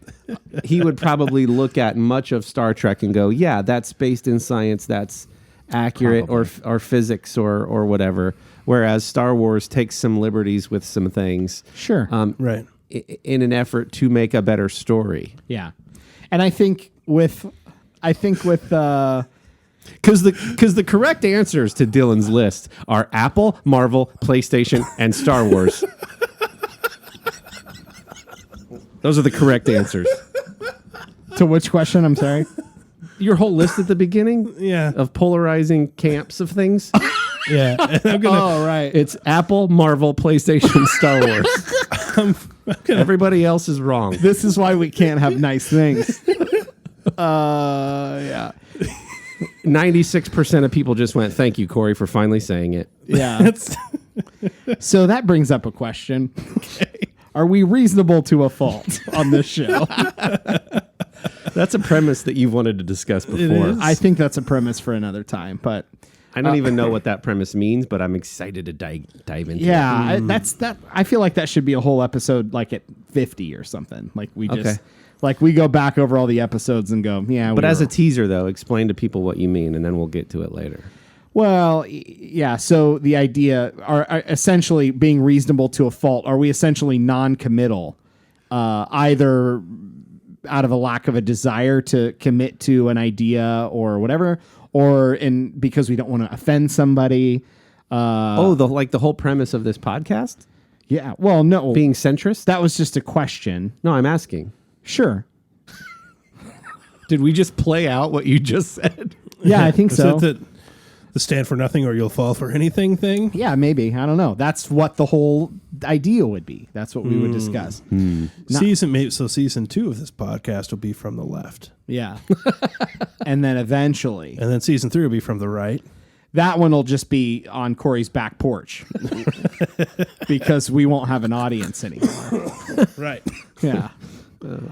look at much of Star Trek and go, yeah, that's based in science, that's accurate, or physics or whatever. Whereas Star Wars takes some liberties with some things. Sure. Right. In an effort to make a better story. Yeah. And I think with Because the correct answers to Dylan's list are Apple, Marvel, PlayStation, and Star Wars. Those are the correct answers. to which question? I'm sorry. Your whole list at the beginning Yeah. of polarizing camps of things. Yeah. And I'm gonna, Oh, right. It's Apple, Marvel, PlayStation, Star Wars. Everybody else is wrong. This is why we can't have nice things. Yeah. 96% of people just went, thank you, Kory, for finally saying it. Yeah. So that brings up a question. Are we reasonable to a fault on this show? That's a premise that you've wanted to discuss before. is. I think that's a premise for another time, but I don't even know what that premise means, but I'm excited to dive into it. yeah, I feel like that should be a whole episode, like at 50 or something. Like we just, Okay. like we go back over all the episodes and go, yeah. But as a teaser, though, explain to people what you mean, and then we'll get to it later. well, yeah. So the idea are essentially being reasonable to a fault. Are we essentially non-committal, either out of a lack of a desire to commit to an idea or whatever, or because we don't want to offend somebody? The whole premise of this podcast? Yeah. Well, no. Being centrist? That was just a question. No, I'm asking. Sure. Did we just play out what you just said? Yeah, I think is so. it the stand for nothing or you'll fall for anything thing? Yeah, maybe. I don't know. That's what the whole idea would be. That's what we would discuss. Season 2 of this podcast will be from the left. Yeah. And then eventually, And then season 3 will be from the right. that one will just be on Kory's back porch because we won't have an audience anymore. Right. Yeah.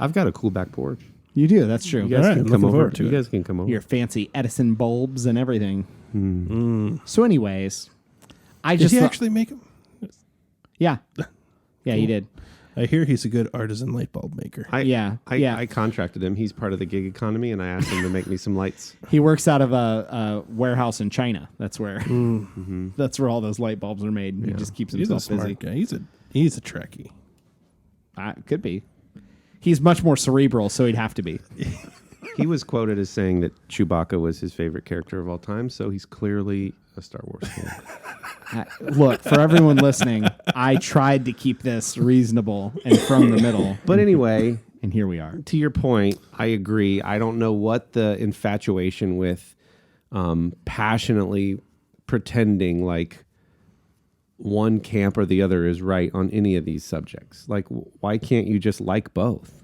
I've got a cool back porch. You do. That's true. You guys All right, can looking come over. forward to You it. guys can come over. Your fancy Edison bulbs and everything. So anyways, I Did just he thought- actually make them? yeah. Yeah, he did. I hear he's a good artisan light bulb maker. Yeah, yeah. I contracted him. He's part of the gig economy, and I asked him to make me some lights. He works out of a warehouse in China. That's where that's where all those light bulbs are made. He just keeps He's a himself smart busy. guy. He's a Trekkie. Could be. He's much more cerebral, so he'd have to be. He was quoted as saying that Chewbacca was his favorite character of all time, so he's clearly a Star Wars fan. Look, for everyone listening, I tried to keep this reasonable and from the middle, But anyway, and here we are. to your point, I agree. I don't know what the infatuation with passionately pretending like one camp or the other is right on any of these subjects. Like, why can't you just like both?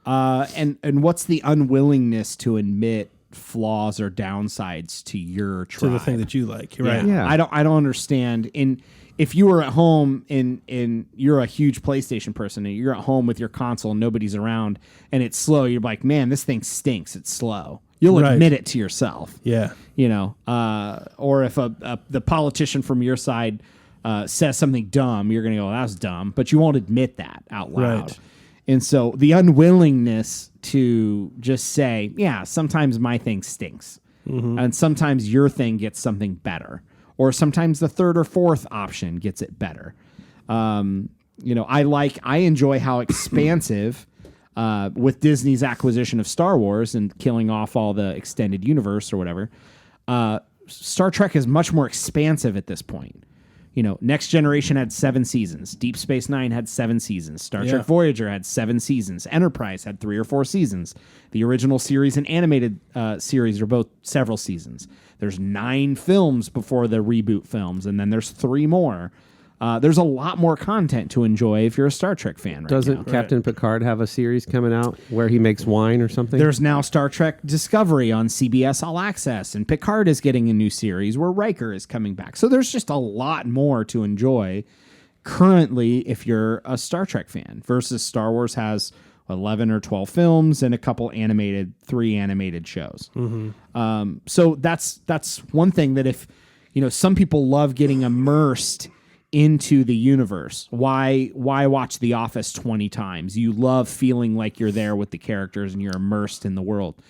And what's the unwillingness to admit flaws or downsides to your tribe? To the thing that you like. Right. Yeah. I don't understand. If you were at home and you're a huge PlayStation person and you're at home with your console and nobody's around and it's slow, you're like, man, this thing stinks. It's slow. You'll Right. admit it to yourself. Yeah. You know, or if the politician from your side says something dumb, you're going to go, well, that's dumb, but you won't admit that out loud. Right. And so the unwillingness to just say, yeah, sometimes my thing stinks. And sometimes your thing gets something better. Or sometimes the third or fourth option gets it better. I enjoy how expansive with Disney's acquisition of Star Wars and killing off all the extended universe or whatever. Star Trek is much more expansive at this point Next Generation had 7 seasons. Deep Space Nine had 7 seasons. Star Trek Voyager had 7 seasons. Enterprise had 3 or 4 seasons. The original series and animated series are both several seasons. There's 9 films before the reboot films, and then there's 3 more. There's a lot more content to enjoy if you're a Star Trek fan right Doesn't now. Captain Picard have a series coming out where he makes wine or something? There's now Star Trek Discovery on CBS All Access, and Picard is getting a new series where Riker is coming back. So there's just a lot more to enjoy currently if you're a Star Trek fan versus Star Wars has 11 or 12 films and a couple 3 animated shows. So that's one thing that if, some people love getting immersed into the universe. Why watch The Office 20 times? You love feeling like you're there with the characters and you're immersed in the world.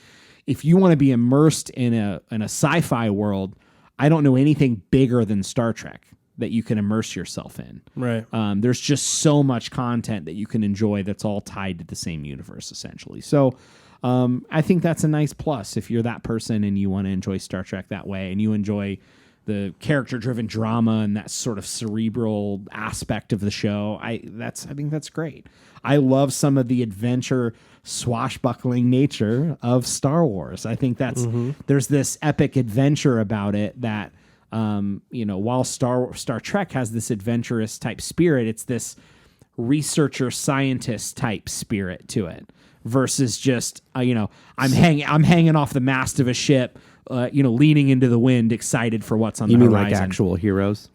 If you want to be immersed in a sci-fi world, I don't know anything bigger than Star Trek that you can immerse yourself in. Right. There's just so much content that you can enjoy that's all tied to the same universe, essentially. So I think that's a nice plus if you're that person and you want to enjoy Star Trek that way and you enjoy the character-driven drama and that sort of cerebral aspect of the show. I think that's great. I love some of the adventure, swashbuckling nature of Star Wars. I think that's there's this epic adventure about it that while Star Trek has this adventurous type spirit, it's this researcher scientist type spirit to it versus just I'm hanging off the mast of a ship. Leaning into the wind, excited for what's on the horizon. You mean like actual heroes?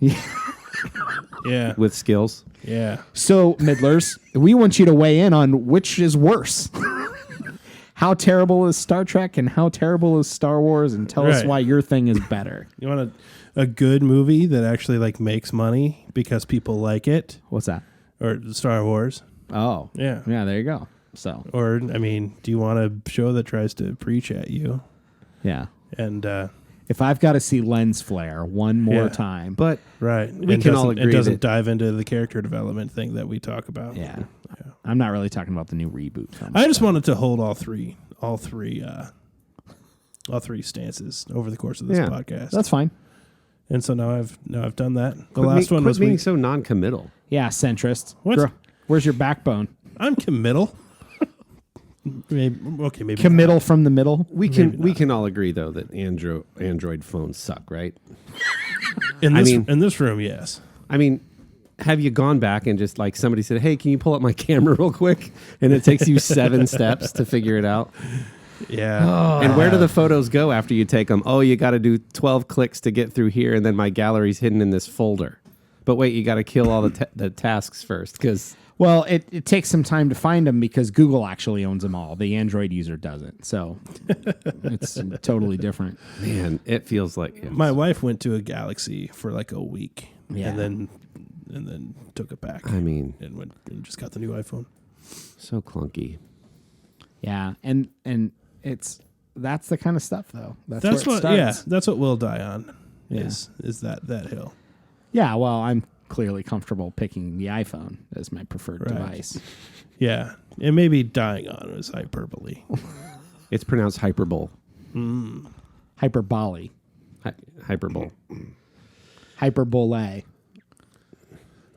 Yeah. With skills? Yeah. So, Middlers, we want you to weigh in on which is worse. How terrible is Star Trek and how terrible is Star Wars? And tell us why your thing is better. You want a good movie that actually makes money because people like it? What's that? Or Star Wars? Oh. Yeah. Yeah, there you go. So. Or, do you want a show that tries to preach at you? Yeah. And if I've got to see lens flare one more time, But right, we can all agree it doesn't that dive into the character development thing that we talk about. yeah, I'm not really talking about the new reboot film. I just wanted to hold all three stances over the course of this podcast. That's fine. And so now I've done that. The quit last one was being so non-committal. Yeah, centrist. What? Girl, where's your backbone? I'm committal. maybe Committal from the middle. We can all agree though that Android phones suck, right? in this room, yes. I mean, have you gone back and just somebody said, "Hey, can you pull up my camera real quick?" And it takes you 7 steps to figure it out. Yeah. And where do the photos go after you take them? Oh, you got to do 12 clicks to get through here, and then my gallery's hidden in this folder. But wait, you got to kill all the tasks first because. Well, it takes some time to find them because Google actually owns them all. The Android user doesn't. So it's totally different. Man, it feels like My wife went to a Galaxy for a week, Yeah. and then took it back. I mean, and went and just got the new iPhone. so clunky. Yeah, and that's the kind of stuff though. That's That's where what. it Yeah, starts. that's what we'll die on. Yeah. Is that hill? Yeah, well, I'm clearly comfortable picking the iPhone as my preferred Right. device. Yeah, and maybe dying on is hyperbole. It's pronounced hyperbole. Hyperbole. Hyperbole. Hyperbole.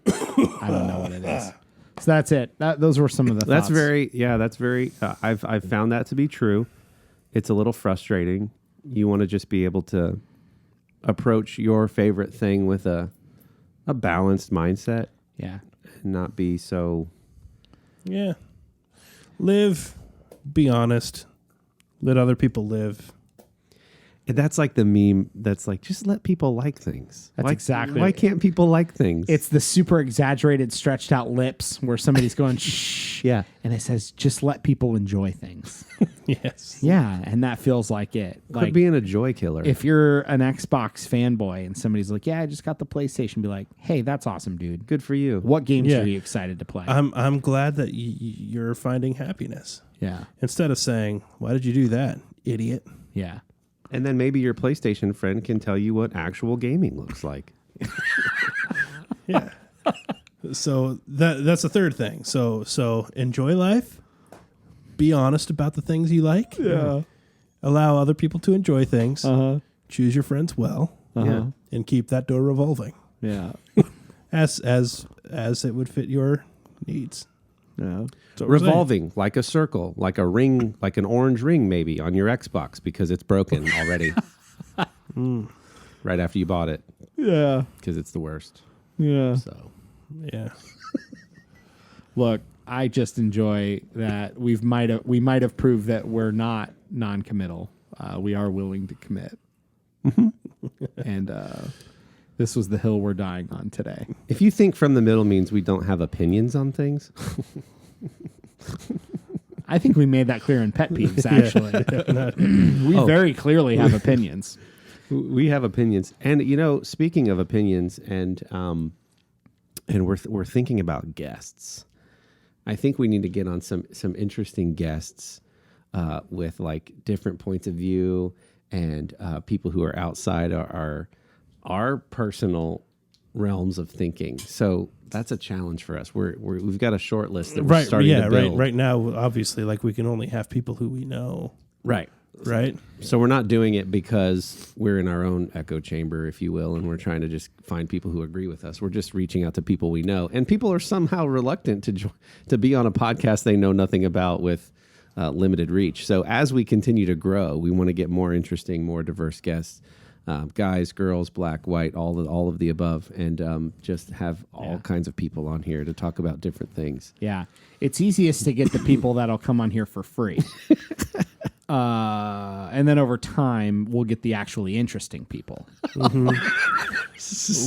I don't know what it is. So that's it. Those were some of the That's thoughts. that's very. I've found that to be true. It's a little frustrating. You want to just be able to approach your favorite thing with a balanced mindset Yeah. and not be so. Yeah, live, be honest, let other people live. That's like the meme. That's just let people like things. That's exactly Why it. can't people like things? It's the super exaggerated, stretched out lips where somebody's going, shh. Yeah. And it says, just let people enjoy things. Yes. Yeah. And that feels like it. Quit being a joy killer. If you're an Xbox fanboy and somebody's like, yeah, I just got the PlayStation, be like, hey, that's awesome, dude. Good for you. What games Yeah. are you excited to play? I'm glad that you're finding happiness yeah. instead of saying, "Why did you do that, idiot?" Yeah. And then maybe your PlayStation friend can tell you what actual gaming looks like. Yeah. So that's the third thing. So enjoy life. Be honest about the things you like. Yeah. Allow other people to enjoy things. Uh-huh. Choose your friends well. Uh-huh. And keep that door revolving. Yeah. as it would fit your needs. Yeah. That's what we're saying. Revolving like a circle, like a ring, like an orange ring maybe on your Xbox because it's broken already. Right after you bought it Yeah. because it's the worst. Yeah. So Yeah. Look, I just enjoy that we might have proved that we're not non-committal. We are willing to commit. And this was the hill we're dying on today. if you think from the middle means we don't have opinions on things, I think we made that clear in pet peeves, actually. We very clearly have opinions. we have opinions. And speaking of opinions, and we're thinking about guests. I think we need to get on some interesting guests with like different points of view and people who are outside our personal realms of thinking. So that's a challenge for us. We've got a short list that we're starting to build. Right now, obviously, like we can only have people who we know. Right. Right. So we're not doing it because we're in our own echo chamber, if you will, and we're trying to just find people who agree with us. We're just reaching out to people we know, and people are somehow reluctant to be on a podcast they know nothing about with limited reach. So as we continue to grow, we want to get more interesting, more diverse guests, guys, girls, black, white, all of the above, and just have all kinds of people on here to talk about different things. Yeah. It's easiest to get the people that'll come on here for free. And then over time, we'll get the actually interesting people.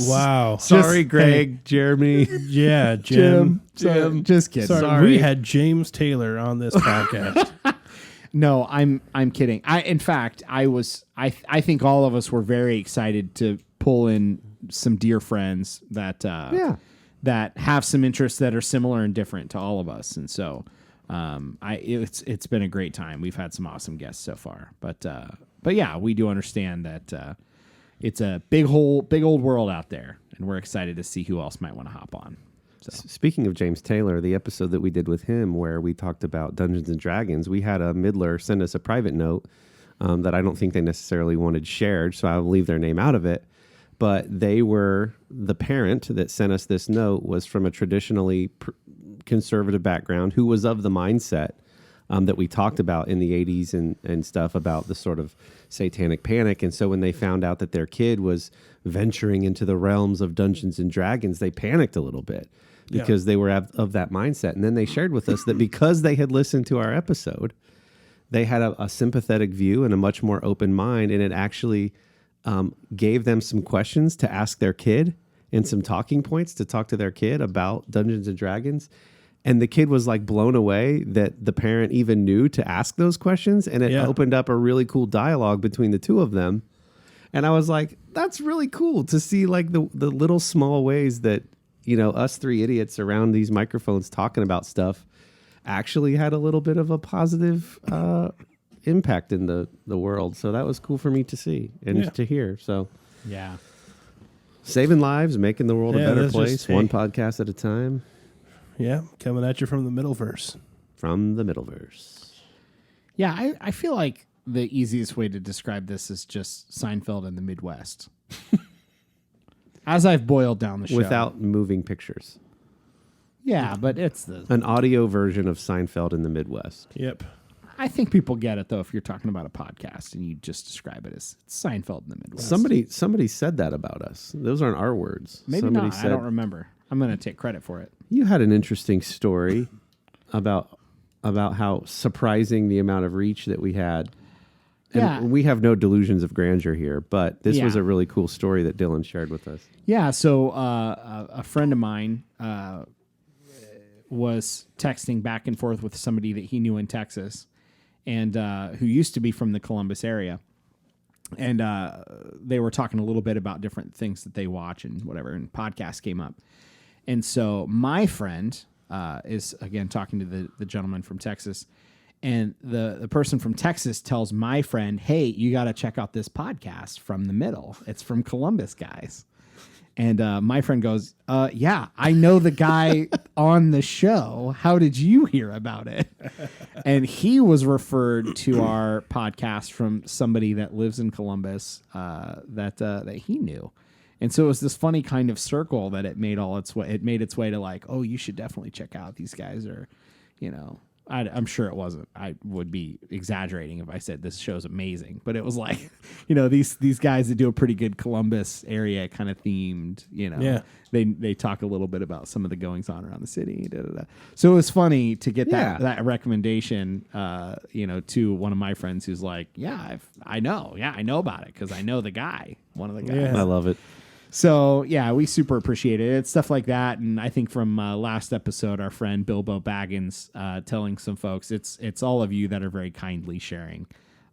Wow. Sorry, Greg, Jeremy. Yeah, Jim. Just kidding. Sorry. We had James Taylor on this podcast. No, I'm kidding. In fact, I think all of us were very excited to pull in some dear friends that that have some interests that are similar and different to all of us, and so it's been a great time. We've had some awesome guests so far, but yeah, we do understand that it's a big old world out there, and we're excited to see who else might want to hop on. So. Speaking of James Taylor, the episode that we did with him where we talked about Dungeons and Dragons, we had a middler send us a private note that I don't think they necessarily wanted shared, so I'll leave their name out of it. But the parent that sent us this note was from a traditionally conservative background who was of the mindset that we talked about in the 80s and stuff about the sort of satanic panic. And so when they found out that their kid was venturing into the realms of Dungeons and Dragons, they panicked a little bit because they were of that mindset. And then they shared with us that because they had listened to our episode, they had a sympathetic view and a much more open mind. And it actually gave them some questions to ask their kid and some talking points to talk to their kid about Dungeons and Dragons. And the kid was like blown away that the parent even knew to ask those questions. And it opened up a really cool dialogue between the two of them. And I was like, that's really cool to see like the little small ways that, us three idiots around these microphones talking about stuff actually had a little bit of a positive impact in the world. So that was cool for me to see and to hear. So yeah, saving lives, making the world a better that's place, just, one podcast at a time. Yeah, coming at you from the Middleverse. From the Middleverse. yeah. I feel like the easiest way to describe this is just Seinfeld in the Midwest. As I've boiled down the show. Without moving pictures. Yeah, but it's An audio version of Seinfeld in the Midwest. Yep. I think people get it, though, if you're talking about a podcast and you just describe it as Seinfeld in the Midwest. Somebody said that about us. Those aren't our words. Maybe Somebody not. said, I don't remember. I'm going to take credit for it. You had an interesting story about how surprising the amount of reach that we had. And Yeah. we have no delusions of grandeur here, but this was Yeah. a really cool story that Dylan shared with us. Yeah, so a friend of mine was texting back and forth with somebody that he knew in Texas and who used to be from the Columbus area. And they were talking a little bit about different things that they watch and whatever, and podcasts came up. And so my friend is, again, talking to the gentleman from Texas. And the person from Texas tells my friend, hey, you got to check out this podcast from the middle. It's from Columbus guys. And my friend goes, yeah, I know the guy on the show. How did you hear about it? And he was referred to our podcast from somebody that lives in Columbus that he knew. And so it was this funny kind of circle that it made its way to like, oh, you should definitely check out these guys are, I'm sure it wasn't. I would be exaggerating if I said this show's amazing, but it was like, these guys that do a pretty good Columbus area kind of themed, Yeah. They talk a little bit about some of the goings on around the city. Da, da, da. So it was funny to get that recommendation, to one of my friends who's like, I know about it because I know the guy, one of the guys. Yeah. I love it. So yeah, we super appreciate it. It's stuff like that, and I think from last episode, our friend Bilbo Baggins telling some folks, it's all of you that are very kindly sharing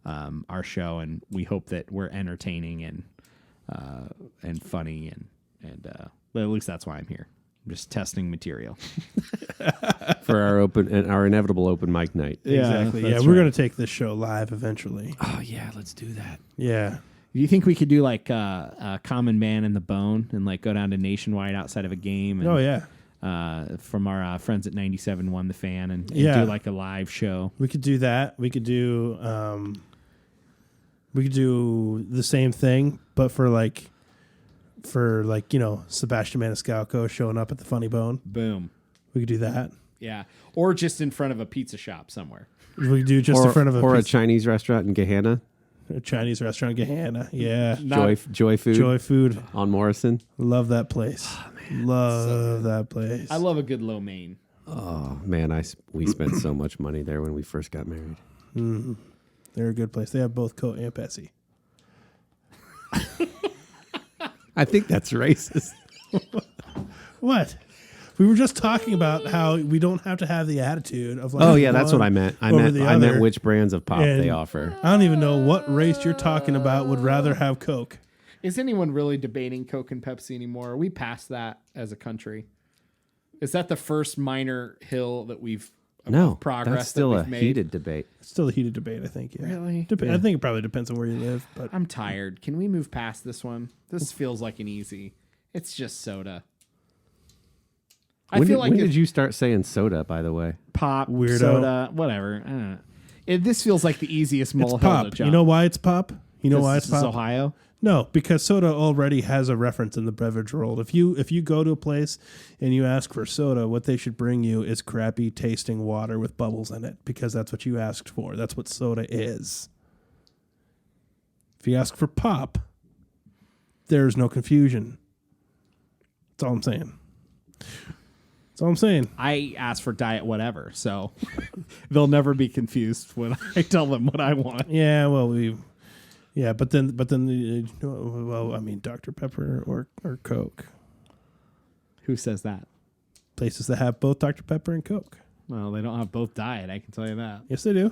our show, and we hope that we're entertaining and funny, and at least that's why I'm here. I'm just testing material For our inevitable open mic night. Exactly. Yeah, we're going to take this show live eventually. Oh yeah, let's do that. Yeah. Do you think we could do like a Common Man and the Bone and like go down to Nationwide outside of a game? And, Oh, yeah. From our friends at 97.1 The Fan and Yeah. do like a live show. We could do that. We could do the same thing, but for Sebastian Maniscalco showing up at the Funny Bone. Boom. We could do that. Yeah. Or just in front of a pizza shop somewhere. We could do just in front of a pizza- Chinese restaurant in Gehenna. a Chinese restaurant, Gehenna. Yeah. Joy Food Joy Food. on Morrison. Love that place. Love that place. I love a good lo mein. Oh man, we spent so much money there when we first got married. They're a good place. They have both Coke and Pepsi. I think that's racist. What? We were just talking about how we don't have to have the attitude of like. Oh yeah, that's what I meant. I meant which brands of pop And they offer. I don't even know what race you're talking about would rather have Coke. Is anyone really debating Coke and Pepsi anymore? Are we past that as a country? Is that the first minor hill that we've No, progress that's still that a we've made? heated debate. It's still a heated debate, I think. Yeah. Really? I think it probably depends on where you live, but I'm tired. Can we move past this one? This feels like an easy. It's just soda. When if did you start saying soda, by the way? pop, Weirdo. soda, whatever. I don't know. This feels like the easiest it's molehill to pop. jump. You know why it's pop? You know why it's This is pop? Ohio. No, because soda already has a reference in the beverage world. If you go to a place and you ask for soda, what they should bring you is crappy tasting water with bubbles in it, because that's what you asked for. That's what soda is. If you ask for pop, there's no confusion. That's all I'm saying. That's all I'm saying. I ask for diet whatever, so they'll never be confused when I tell them what I want. Yeah, well, but then, well, I mean, Dr. Pepper or Coke. Who says that? Places that have both Dr. Pepper and Coke. Well, they don't have both diet. I can tell you that. Yes, they do.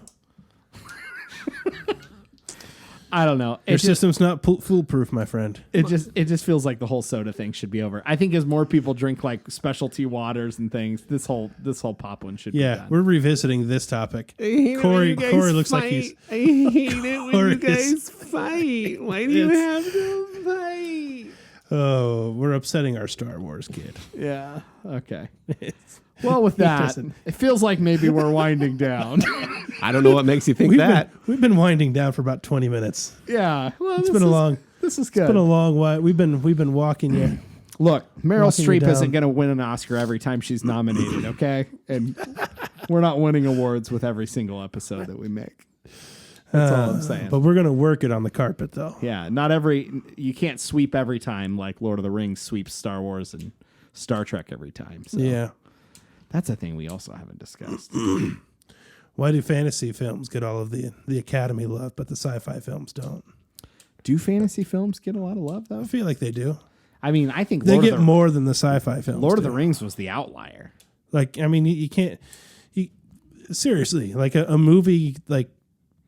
I don't know. Your system's not foolproof, my friend. It just feels like the whole soda thing should be over. I think as more people drink like specialty waters and things, this whole pop one should be Yeah, done. we're revisiting this topic. Corey looks like he's. I hate it when Corey you guys fight. Why do you have to fight? Oh, we're upsetting our Star Wars kid. Yeah. Okay. Well, with that, doesn't- it feels like maybe we're winding down. I don't know what makes you think that. We've been winding down for about 20 minutes. Yeah. Well, It's been a long. This is It's been a good. long while. We've been walking you. Look, Meryl Walking you Streep down. isn't going to win an Oscar every time she's nominated, okay? And we're not winning awards with every single episode that we make. That's all I'm saying. But we're gonna work it on the carpet, though. Yeah, you can't sweep every time like Lord of the Rings sweeps Star Wars and Star Trek every time. So Yeah. that's a thing we also haven't discussed. Why do fantasy films get all of the Academy love, but the sci-fi films don't? Do fantasy films get a lot of love though? I feel like they do. I mean, I think They Lord get of the, more than the sci-fi films. Lord of do. the Rings was the outlier. Like, I mean, you can't. Seriously, like a movie like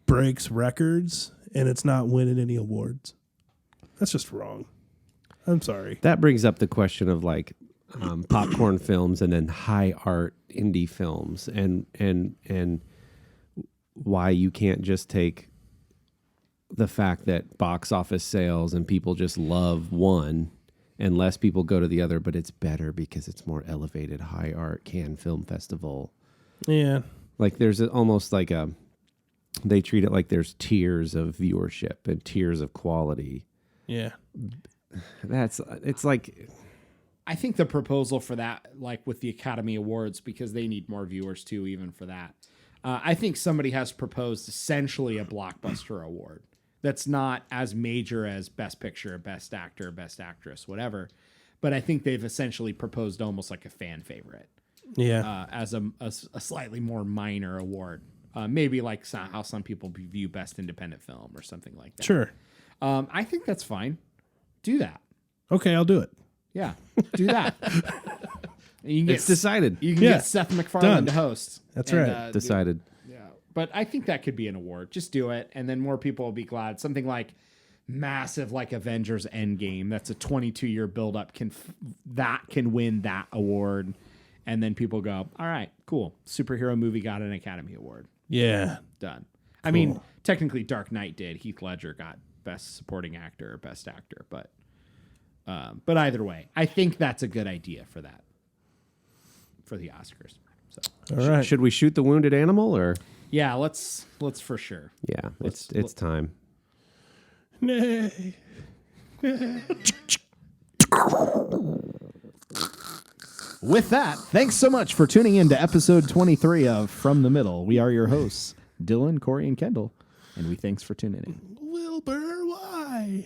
breaks records and it's not winning any awards. That's just wrong. I'm sorry. That brings up the question of like popcorn films and then high art indie films and why you can't just take the fact that box office sales and people just love one and less people go to the other, but it's better because it's more elevated high art Cannes Film Festival. Yeah. Like there's almost like they treat it like there's tiers of viewership and tiers of quality. Yeah. it's like, I think the proposal for that, like with the Academy Awards, because they need more viewers too, even for that. I think somebody has proposed essentially a blockbuster award that's not as major as Best Picture, Best Actor, Best Actress, whatever. But I think they've essentially proposed almost like a fan favorite. Yeah. As a slightly more minor award. Maybe like how some people view Best Independent Film or something like that. Sure. I think that's fine. Do that. Okay, I'll do it. Yeah, do that. You can it's decided. You can Yeah. get Seth MacFarlane Done. to host. That's right. Decided. Yeah, but I think that could be an award. Just do it, and then more people will be glad. Something like massive, like Avengers Endgame. That's a 22-year buildup. Can win that award, and then people go, "All right, cool. Superhero movie got an Academy Award. Yeah. Done." I mean, technically, Dark Knight did. Heath Ledger got Best Supporting Actor or Best Actor, but either way, I think that's a good idea for that, for the Oscars. So All right. Should we shoot the wounded animal or? yeah, let's for sure. Yeah, it's time. Nay. With that, thanks so much for tuning in to episode 23 of From the Middle. We are your hosts, Dylan, Kory, and Kendall, and we thanks for tuning in. Wilbur, why?